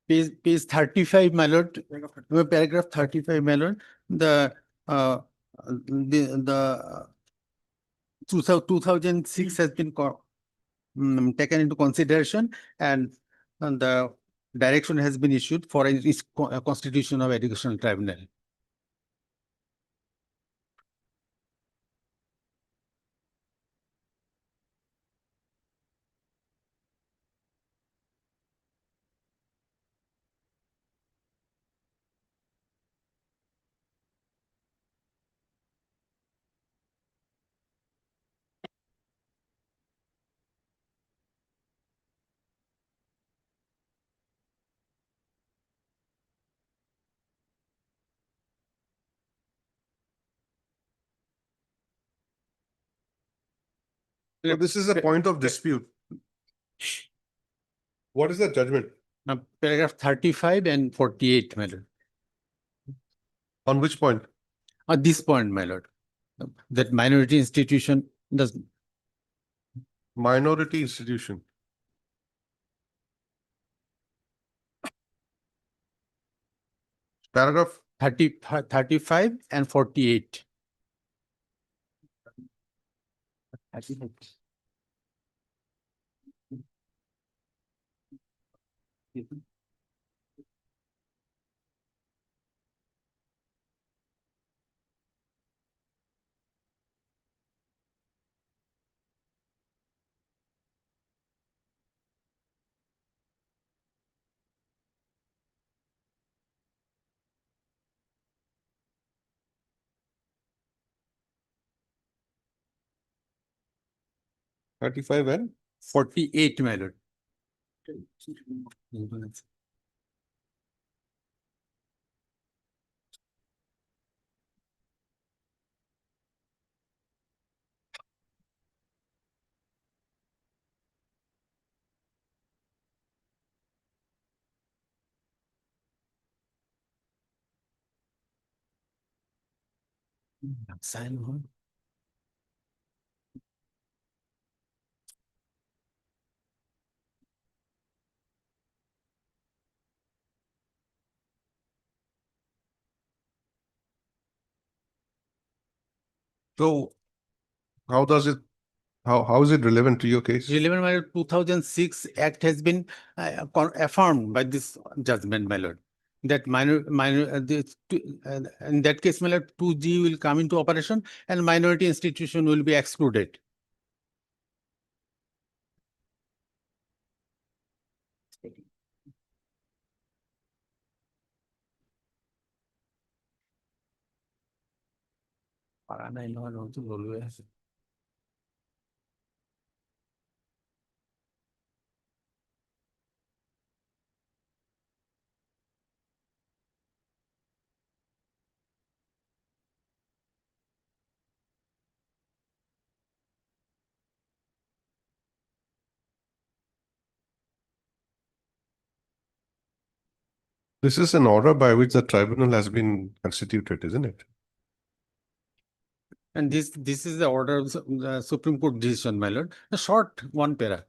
Page 35, my lord, paragraph 35, my lord, the 2006 has been taken into consideration, and the direction has been issued for a constitution of educational tribunal. So this is a point of dispute. What is the judgment? Paragraph 35 and 48, my lord. On which point? At this point, my lord, that minority institution does Minority institution. Paragraph 35 and 48. thirty-five and 48, my lord. Sign on. so how does it, how is it relevant to your case? Relevant, my lord, 2006 Act has been affirmed by this judgment, my lord. That in that case, my lord, 2G will come into operation and minority institution will be excluded. পারা নাই নহয় নহয়তো ললোৱে আছে। This is an order by which the tribunal has been constituted, isn't it? And this is the order of the Supreme Court decision, my lord. A short one para.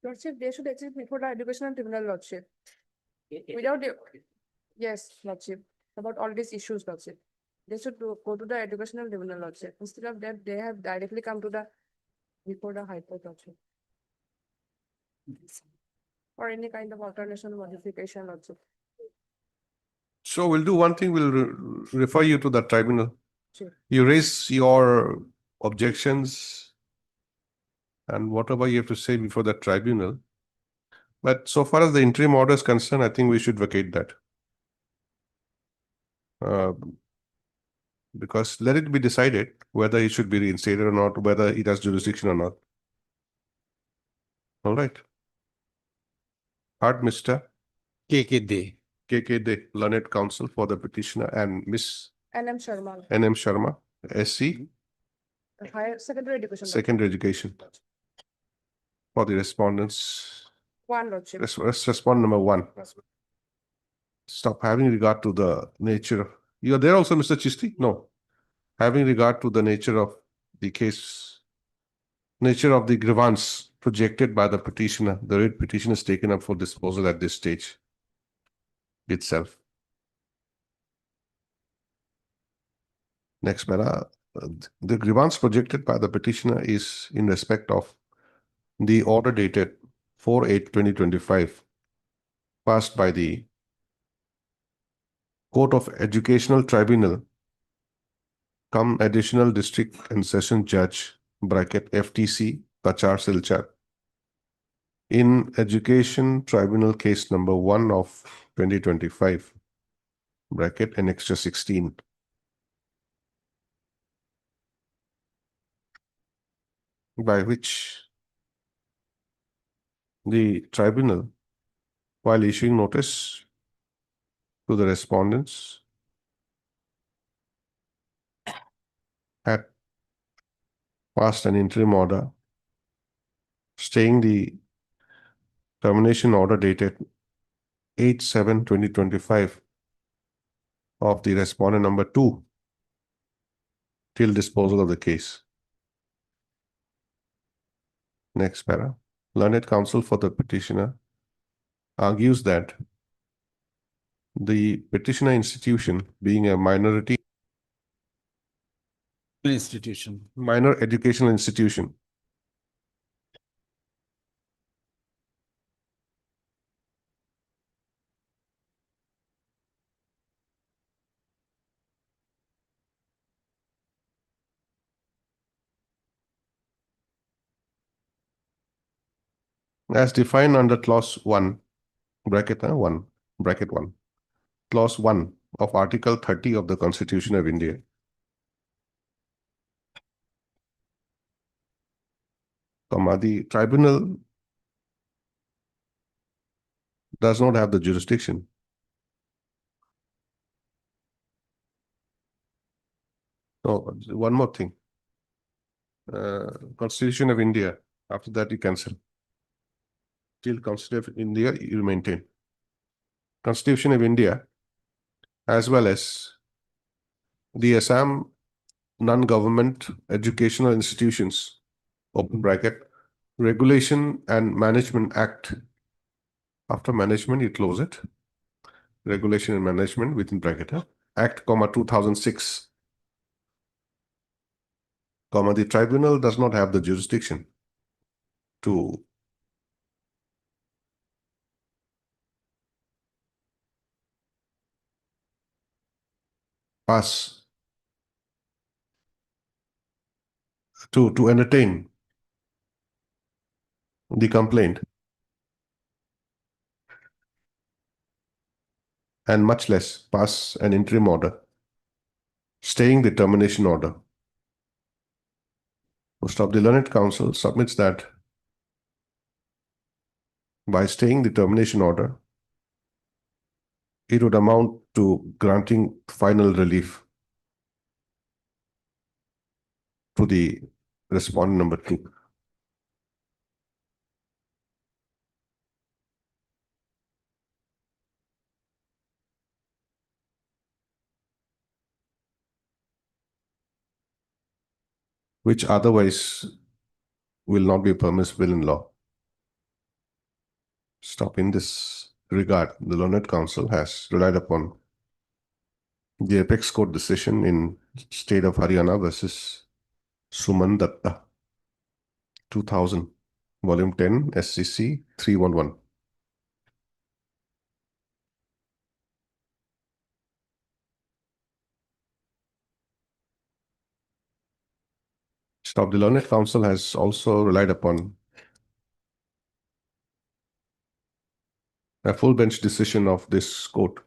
Lordship, they should exist before the educational tribunal, Lordship. Without, yes, Lordship, about all these issues, Lordship. They should go to the educational tribunal, Lordship. Instead of that, they have directly come to before the High Court, Lordship. Or any kind of alternation modification, Lordship. So we'll do one thing, we'll refer you to the tribunal. Sure. You raise your objections and whatever you have to say before the tribunal. But so far as the interim order is concerned, I think we should vacate that. Because let it be decided whether it should be reinstated or not, whether it has jurisdiction or not. All right. Heard Mr. KK Day. KK De, learned counsel for the petitioner, and Miss NM Sharma, NM Sharma, SC, higher secondary education. Lordship. secondary education. For the respondents, One, Lordship. respond number one. Stop having regard to the nature. You are there also, Mr. Chisti? No. Having regard to the nature of the case nature of the grievance projected by the petitioner, the writ petition is taken up for disposal at this stage itself. Next para, the grievance projected by the petitioner is in respect of the order dated 4/8/2025 passed by the Court of Educational Tribunal, come Additional District and Session Judge (FTC) Tachar Silchar in Education Tribunal Case number 1 of 2025 (Annexure 16). By which the tribunal, while issuing notice to the respondents, had passed an interim order staying the termination order dated 8/7/2025 of the respondent number 2 till disposal of the case. Next para. Learned counsel for the petitioner argues that the petitioner institution, being a minor educational institution, as defined under clause 1, bracket 1, clause 1 of Article 30 of the Constitution of India. The tribunal does not have the jurisdiction So one more thing. Constitution of India. After that, you cancel. Till Constitution of India, you maintain. Constitution of India, as well as the Assam non-government educational institutions, open bracket, Regulation and Management Act. After management, you close it. Regulation and Management within bracket, Act, 2006. The tribunal does not have the jurisdiction to pass, to entertain the complaint, and much less pass an interim order staying the termination order. Most of the learned counsel submits that by staying the termination order, it would amount to granting final relief to the respondent number 2. Which otherwise will not be permissible in law. In this regard, the learned counsel has relied upon the apex court decision in state of Haryana versus Suman Datta, 2000, volume 10, SCC 311. The learned counsel has also relied upon a full bench decision of this court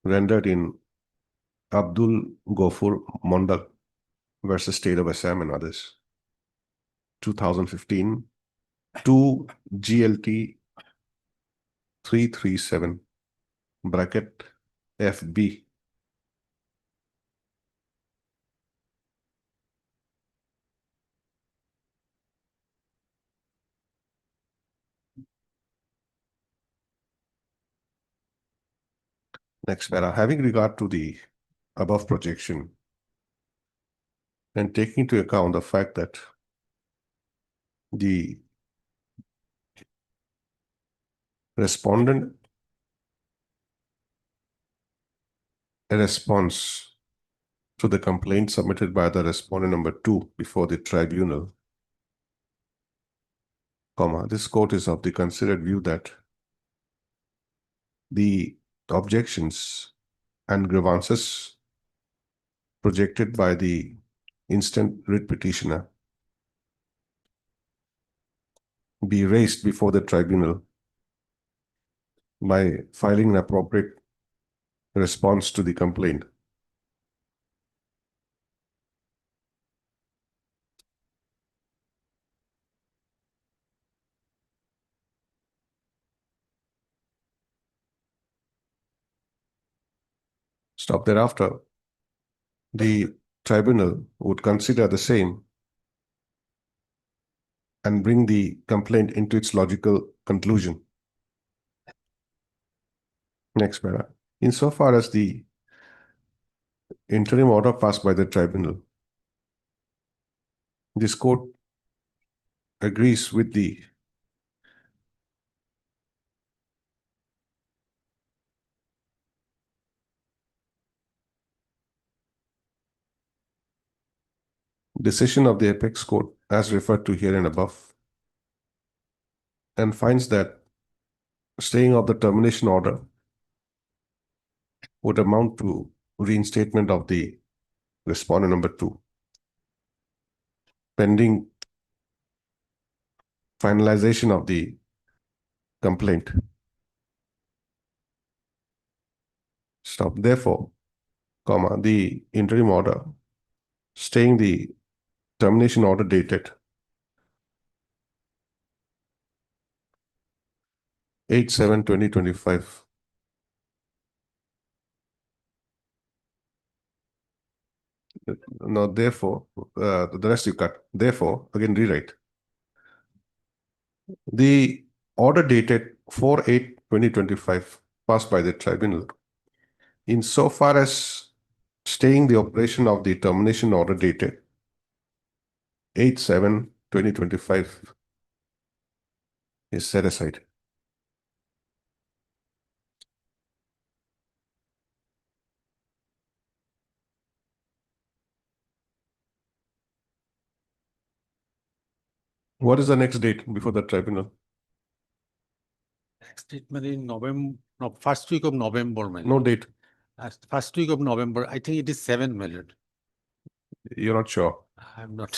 rendered in Abdul Gofur Mondal versus State of Assam and others, 2015, 2 GLT 337, bracket FB. Next para, having regard to the above projection, and taking into account the fact that the respondent response to the complaint submitted by the respondent number 2 before the tribunal, this court is of the considered view that the objections and grievances projected by the instant writ petitioner be raised before the tribunal by filing an appropriate response to the complaint. Stop thereafter. The tribunal would consider the same and bring the complaint into its logical conclusion. Next para. Insofar as the interim order passed by the tribunal, this court agrees with the decision of the apex court as referred to here and above, and finds that staying of the termination order would amount to reinstatement of the respondent number 2, pending finalization of the complaint. Stop. Therefore, the interim order staying the termination order dated 8/7/2025 no, therefore, the rest you cut. Therefore, again rewrite. The order dated 4/8/2025 passed by the tribunal, insofar as staying the operation of the termination order dated 8/7/2025 is set aside. What is the next date before the tribunal? Next statement in November, no, first week of November, my No lord. date. First week of November, I think it is 7, my lord. You're not sure. I'm not.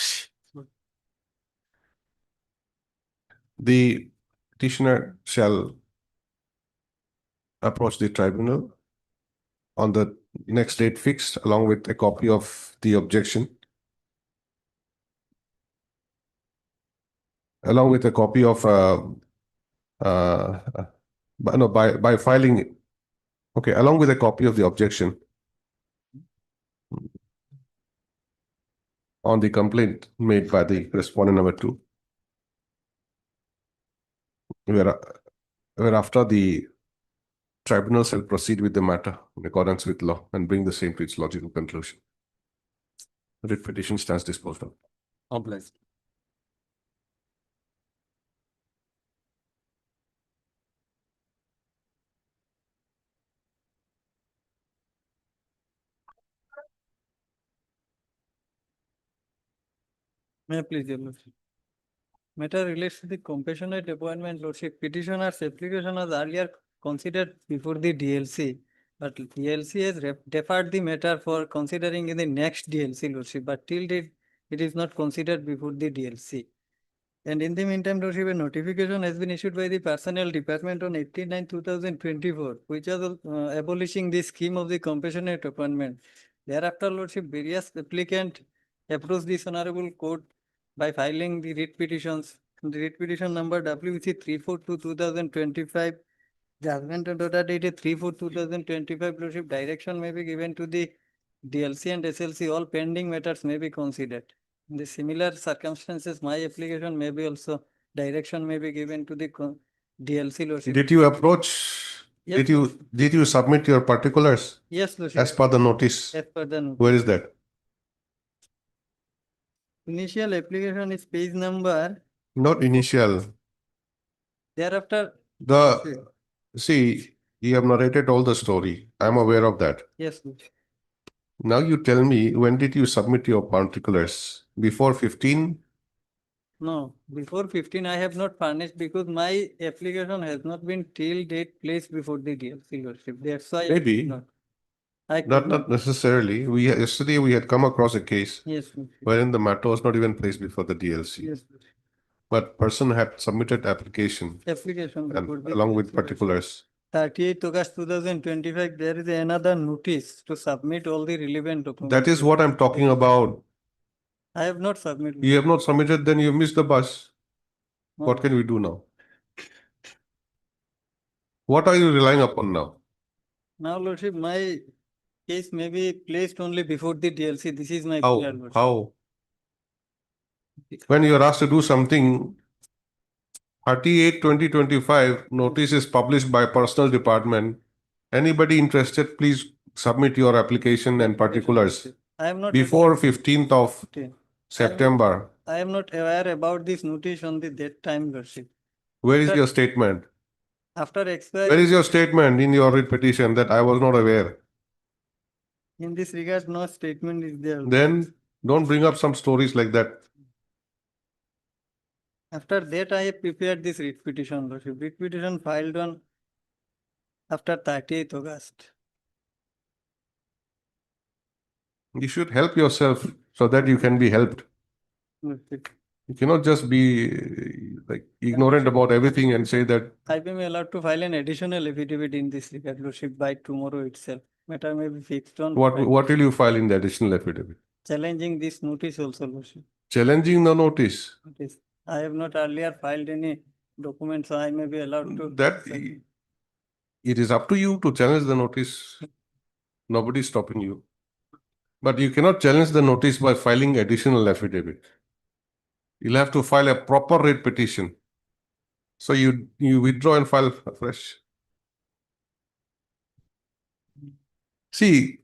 The petitioner shall approach the tribunal on the next date fixed, along with a copy of the objection, along with a copy of by filing, okay, along with a copy of the objection on the complaint made by the respondent number 2, whereafter the tribunal shall proceed with the matter in accordance with law and bring the same to its logical conclusion. Writ petition stands disposed of. Obliged. May I please, your lordship. Matter relates to the compassionate appointment, lordship. Petitioner's application was earlier considered before the DLC, but DLC has deferred the matter for considering in the next DLC, lordship, but till date, it is not considered before the DLC. And in the meantime, lordship, a notification has been issued by the Personnel Department on 18/9/2024, which was abolishing the scheme of the compassionate appointment. Thereafter, lordship, various applicant approached this honorable court by filing the writ petitions. The writ petition number WC 342/2025, judgment and order dated 3/4/2025, lordship, direction may be given to the DLC and SLC, all pending matters may be considered. In the similar circumstances, my application may be also, direction may be given to the DLC, lordship. Did you approach? Yes, Did you submit your particulars Yes, lordship. as per the notice? As per the notice. Where is that? Initial application is page number, Not initial. thereafter, The, see, you have narrated all the story. I'm aware of that. yes, Lordship. Now you tell me, when did you submit your particulars? Before 15? No, before 15, I have not furnished because my application has not been till date placed before the DLC, Lordship. That's why. I could Maybe. not. I could Not necessarily. Yesterday we had come across a case Yes, Lordship. wherein the matter was not even placed before the DLC. Yes, Lordship. But person had submitted application Application. and before the along with DLC, Lordship. particulars. 38 August 2025, there is another notice to submit all the relevant documents. That is what I'm talking about. I have not submitted. You have not submitted, then you missed the bus. What No. can we do now? What are you relying upon now? Now, Lordship, my case may be placed only before the DLC. This is my How? fear, Lordship. How? When you are asked to do something, 38/2025 notice is published by personal department. Anybody interested, please submit your application and particulars I am not. before 15th of Okay. September. I am not aware about this notice on the that time, Lordship. Where is Sir. your statement? After Where expiry, is your statement in your writ petition that I was not aware? in this regard, no statement is there. Then don't bring up some stories like that. After that, I have prepared this writ petition, Lordship. Writ petition filed on after 38th August. You should help yourself so that you can be helped. Lordship. You cannot just be like ignorant about everything and say that I may be allowed to file an additional affidavit in this regard, Lordship, by tomorrow itself. Matter may be fixed on. what Friday. will you file in the additional affidavit? Challenging this notice also, Lordship. Challenging the notice. Notice. I have not earlier filed any documents, so I may be allowed to. That it is up to you to challenge the notice. Nobody is stopping you. But you cannot challenge the notice by filing additional affidavit. You'll have to file a proper writ petition. So you withdraw and file afresh. See,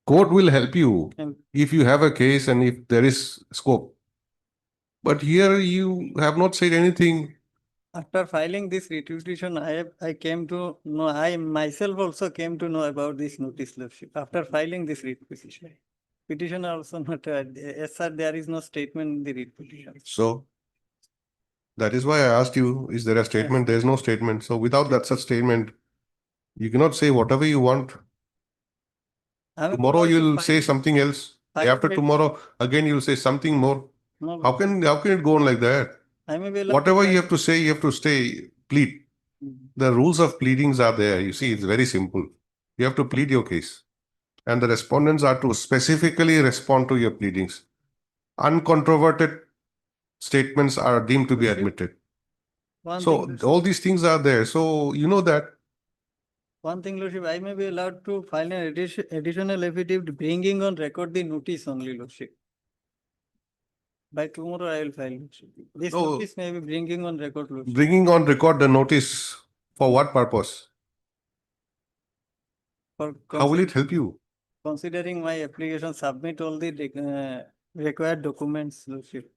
court will help you And if you have a case and if there is scope. But here you have not said anything. after filing this writ petition, I came to know, I myself also came to know about this notice, Lordship, after filing this writ petition. Petitioner also not, yes, sir, there is no statement in the writ petition. So that is why I asked you, is there a statement? There is no statement. So without that such statement, you cannot say whatever you want. I am Tomorrow about to you'll file- say something else. file After it- tomorrow, again you'll say something more. No, How can it go on like that? I may be allowed to Whatever you file- have to say, you have to stay, plead. Mhm. The rules of pleadings are there. You see, it's very simple. You have to plead your case. And the respondents are to specifically respond to your pleadings. Uncontroverted statements are deemed to be admitted. One So thing, Lordship- all these things are there. So you know that. One thing, Lordship, I may be allowed to file an additional affidavit bringing on record the notice only, Lordship. By tomorrow, I will file, Lordship. This No. notice may be bringing on record, Lordship. Bringing on record the notice for what purpose? For How will it help you? considering my application, submit all the required documents, Lordship.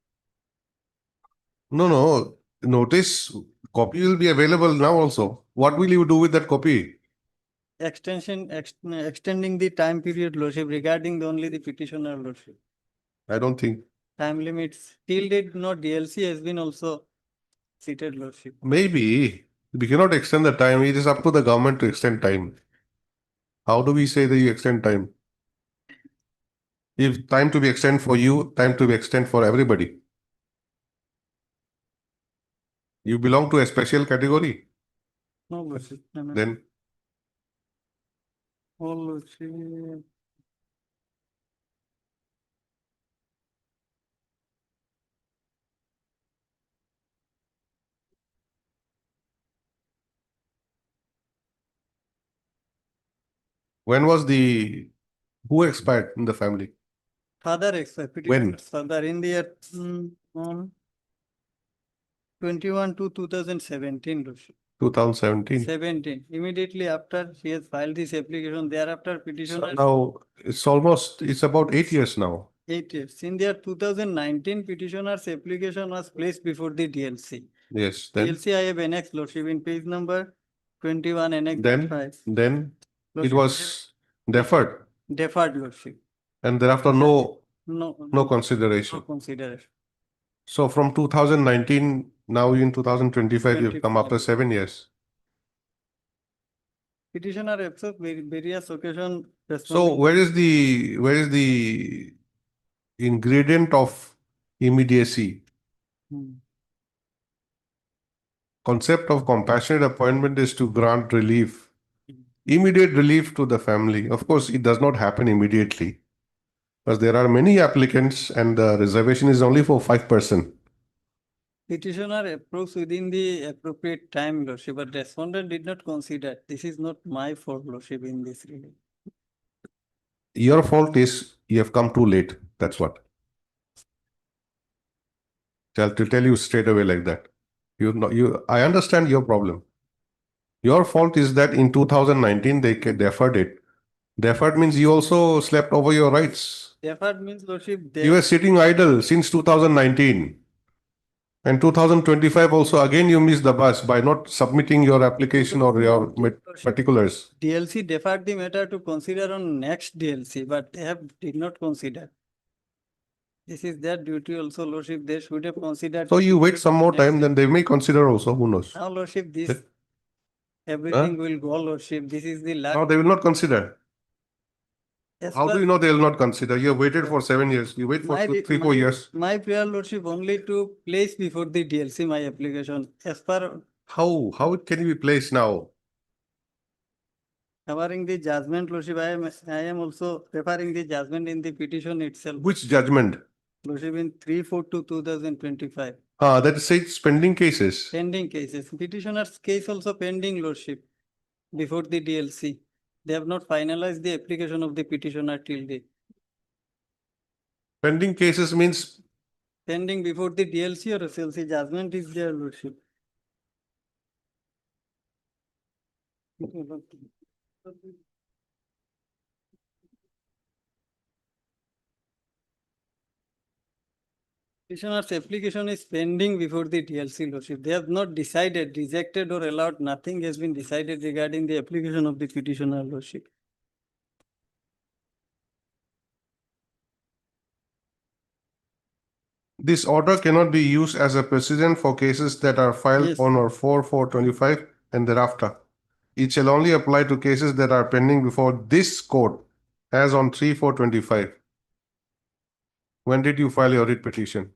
No. Notice copy will be available now also. What will you do with that copy? Extending the time period, Lordship, regarding only the petitioner, Lordship. I don't think. Time limits, till date, no DLC has been also seated, Lordship. Maybe we cannot extend the time. It is up to the government to extend time. How do we say that you extend time? If time to be extended for you, time to be extended for everybody. You belong to a special category, No, Lordship. No. then Oh, Lordship. when was who expired in the family? Father expired. When? Father in the year 21/2/2017, Lordship. 2017. 17. Immediately after she has filed this application, thereaafter petitioner. Now it's about 8 years now. 8 years. In their 2019 petitioner's application was placed before the DLC. Yes, then, DLC I have annexed, Lordship, in page number 21, annex then, 5. then it Lordship, was deferred deferred, Lordship. and thereafter no No consideration. consideration. So from 2019, now in 2025, you've come after 7 years. Petitioner accepts various occasion. So where is the ingredient of immediacy? Concept of compassionate appointment is to grant relief, immediate relief to the family. Of course, it does not happen immediately, because there are many applicants and the reservation is only for 5%. Petitioner approves within the appropriate time, Lordship, but respondent did not consider. This is not my fault, Lordship, in this really. Your fault is you have come too late. That's what. To tell you straight away like that. I understand your problem. Your fault is that in 2019 they deferred it. Deferred means you also slept over your rights. Deferred means, Lordship, You were sitting idle since 2019. And 2025 also, again, you missed the bus by not submitting your application or your particulars. DLC deferred the matter to consider on next DLC, but they did not consider. This is their duty also, Lordship. They should have considered. So you wait some more time, then they may consider also, who knows? Now, Lordship, this Huh? everything will go, Lordship. This is the last. No, they will not consider. As How do per you know they will not consider? You have waited for 7 years. You wait for my 3-4 years. My prayer, Lordship, only to place before the DLC my application. As per How it can be placed now? covering the judgment, Lordship, I am also preparing the judgment in the petition itself. Which judgment? Lordship, in 3/4/2025. That says pending cases. Pending cases. Petitioner's case also pending, Lordship, before the DLC. They have not finalized the application of the petitioner till date. Pending cases means Pending before the DLC or SLC judgment is there, Lordship. Petitioner's application is pending before the DLC, Lordship. They have not decided, rejected or allowed. Nothing has been decided regarding the application of the petitioner, Lordship. this order cannot be used as a precedent for cases that are filed Yes. on or 4/4/25 and thereafter. It shall only apply to cases that are pending before this court as on 3/4/25. When did you file your writ petition?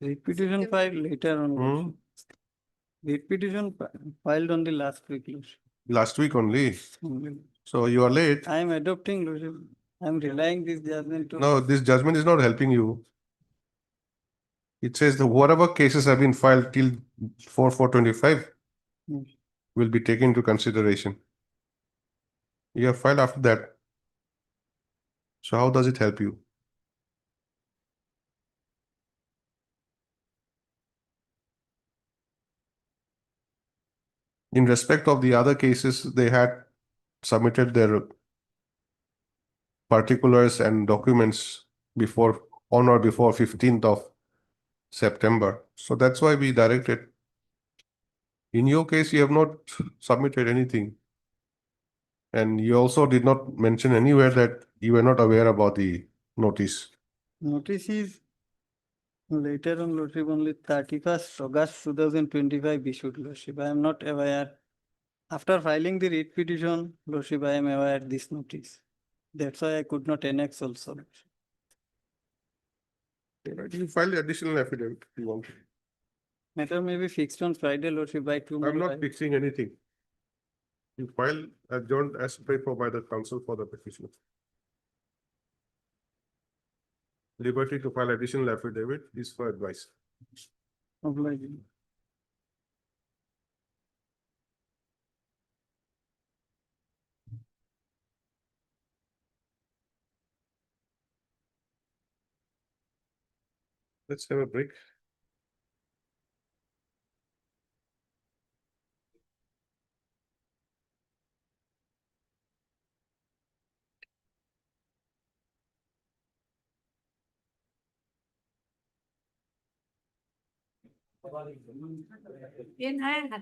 Writ petition filed later on. Hmm? Lordship. Writ petition filed on the last week, Lordship. Last week only. Only. So you are late. I am adopting, Lordship. I am relying this judgment to. No, this judgment is not helping you. It says that whatever cases have been filed till 4/4/25 Hmm. will be taken into consideration. You have filed after that. So how does it help you? In respect of the other cases, they had submitted their particulars and documents before, on or before 15th of September. So that's why we directed. In your case, you have not submitted anything. And you also did not mention anywhere that you were not aware about the notice. Notice is later on, Lordship, only 31st August 2025 issued, Lordship. I am not aware. After filing the writ petition, Lordship, I am aware this notice. That's why I could not annex also. Lordship. You filed additional affidavit if you want. Matter may be fixed on Friday, Lordship, by tomorrow. I'm not fixing anything. You file adjourned as paid for by the council for the petition. Liberty to file additional affidavit is for advice. Obliging. Let's have a break. In hand,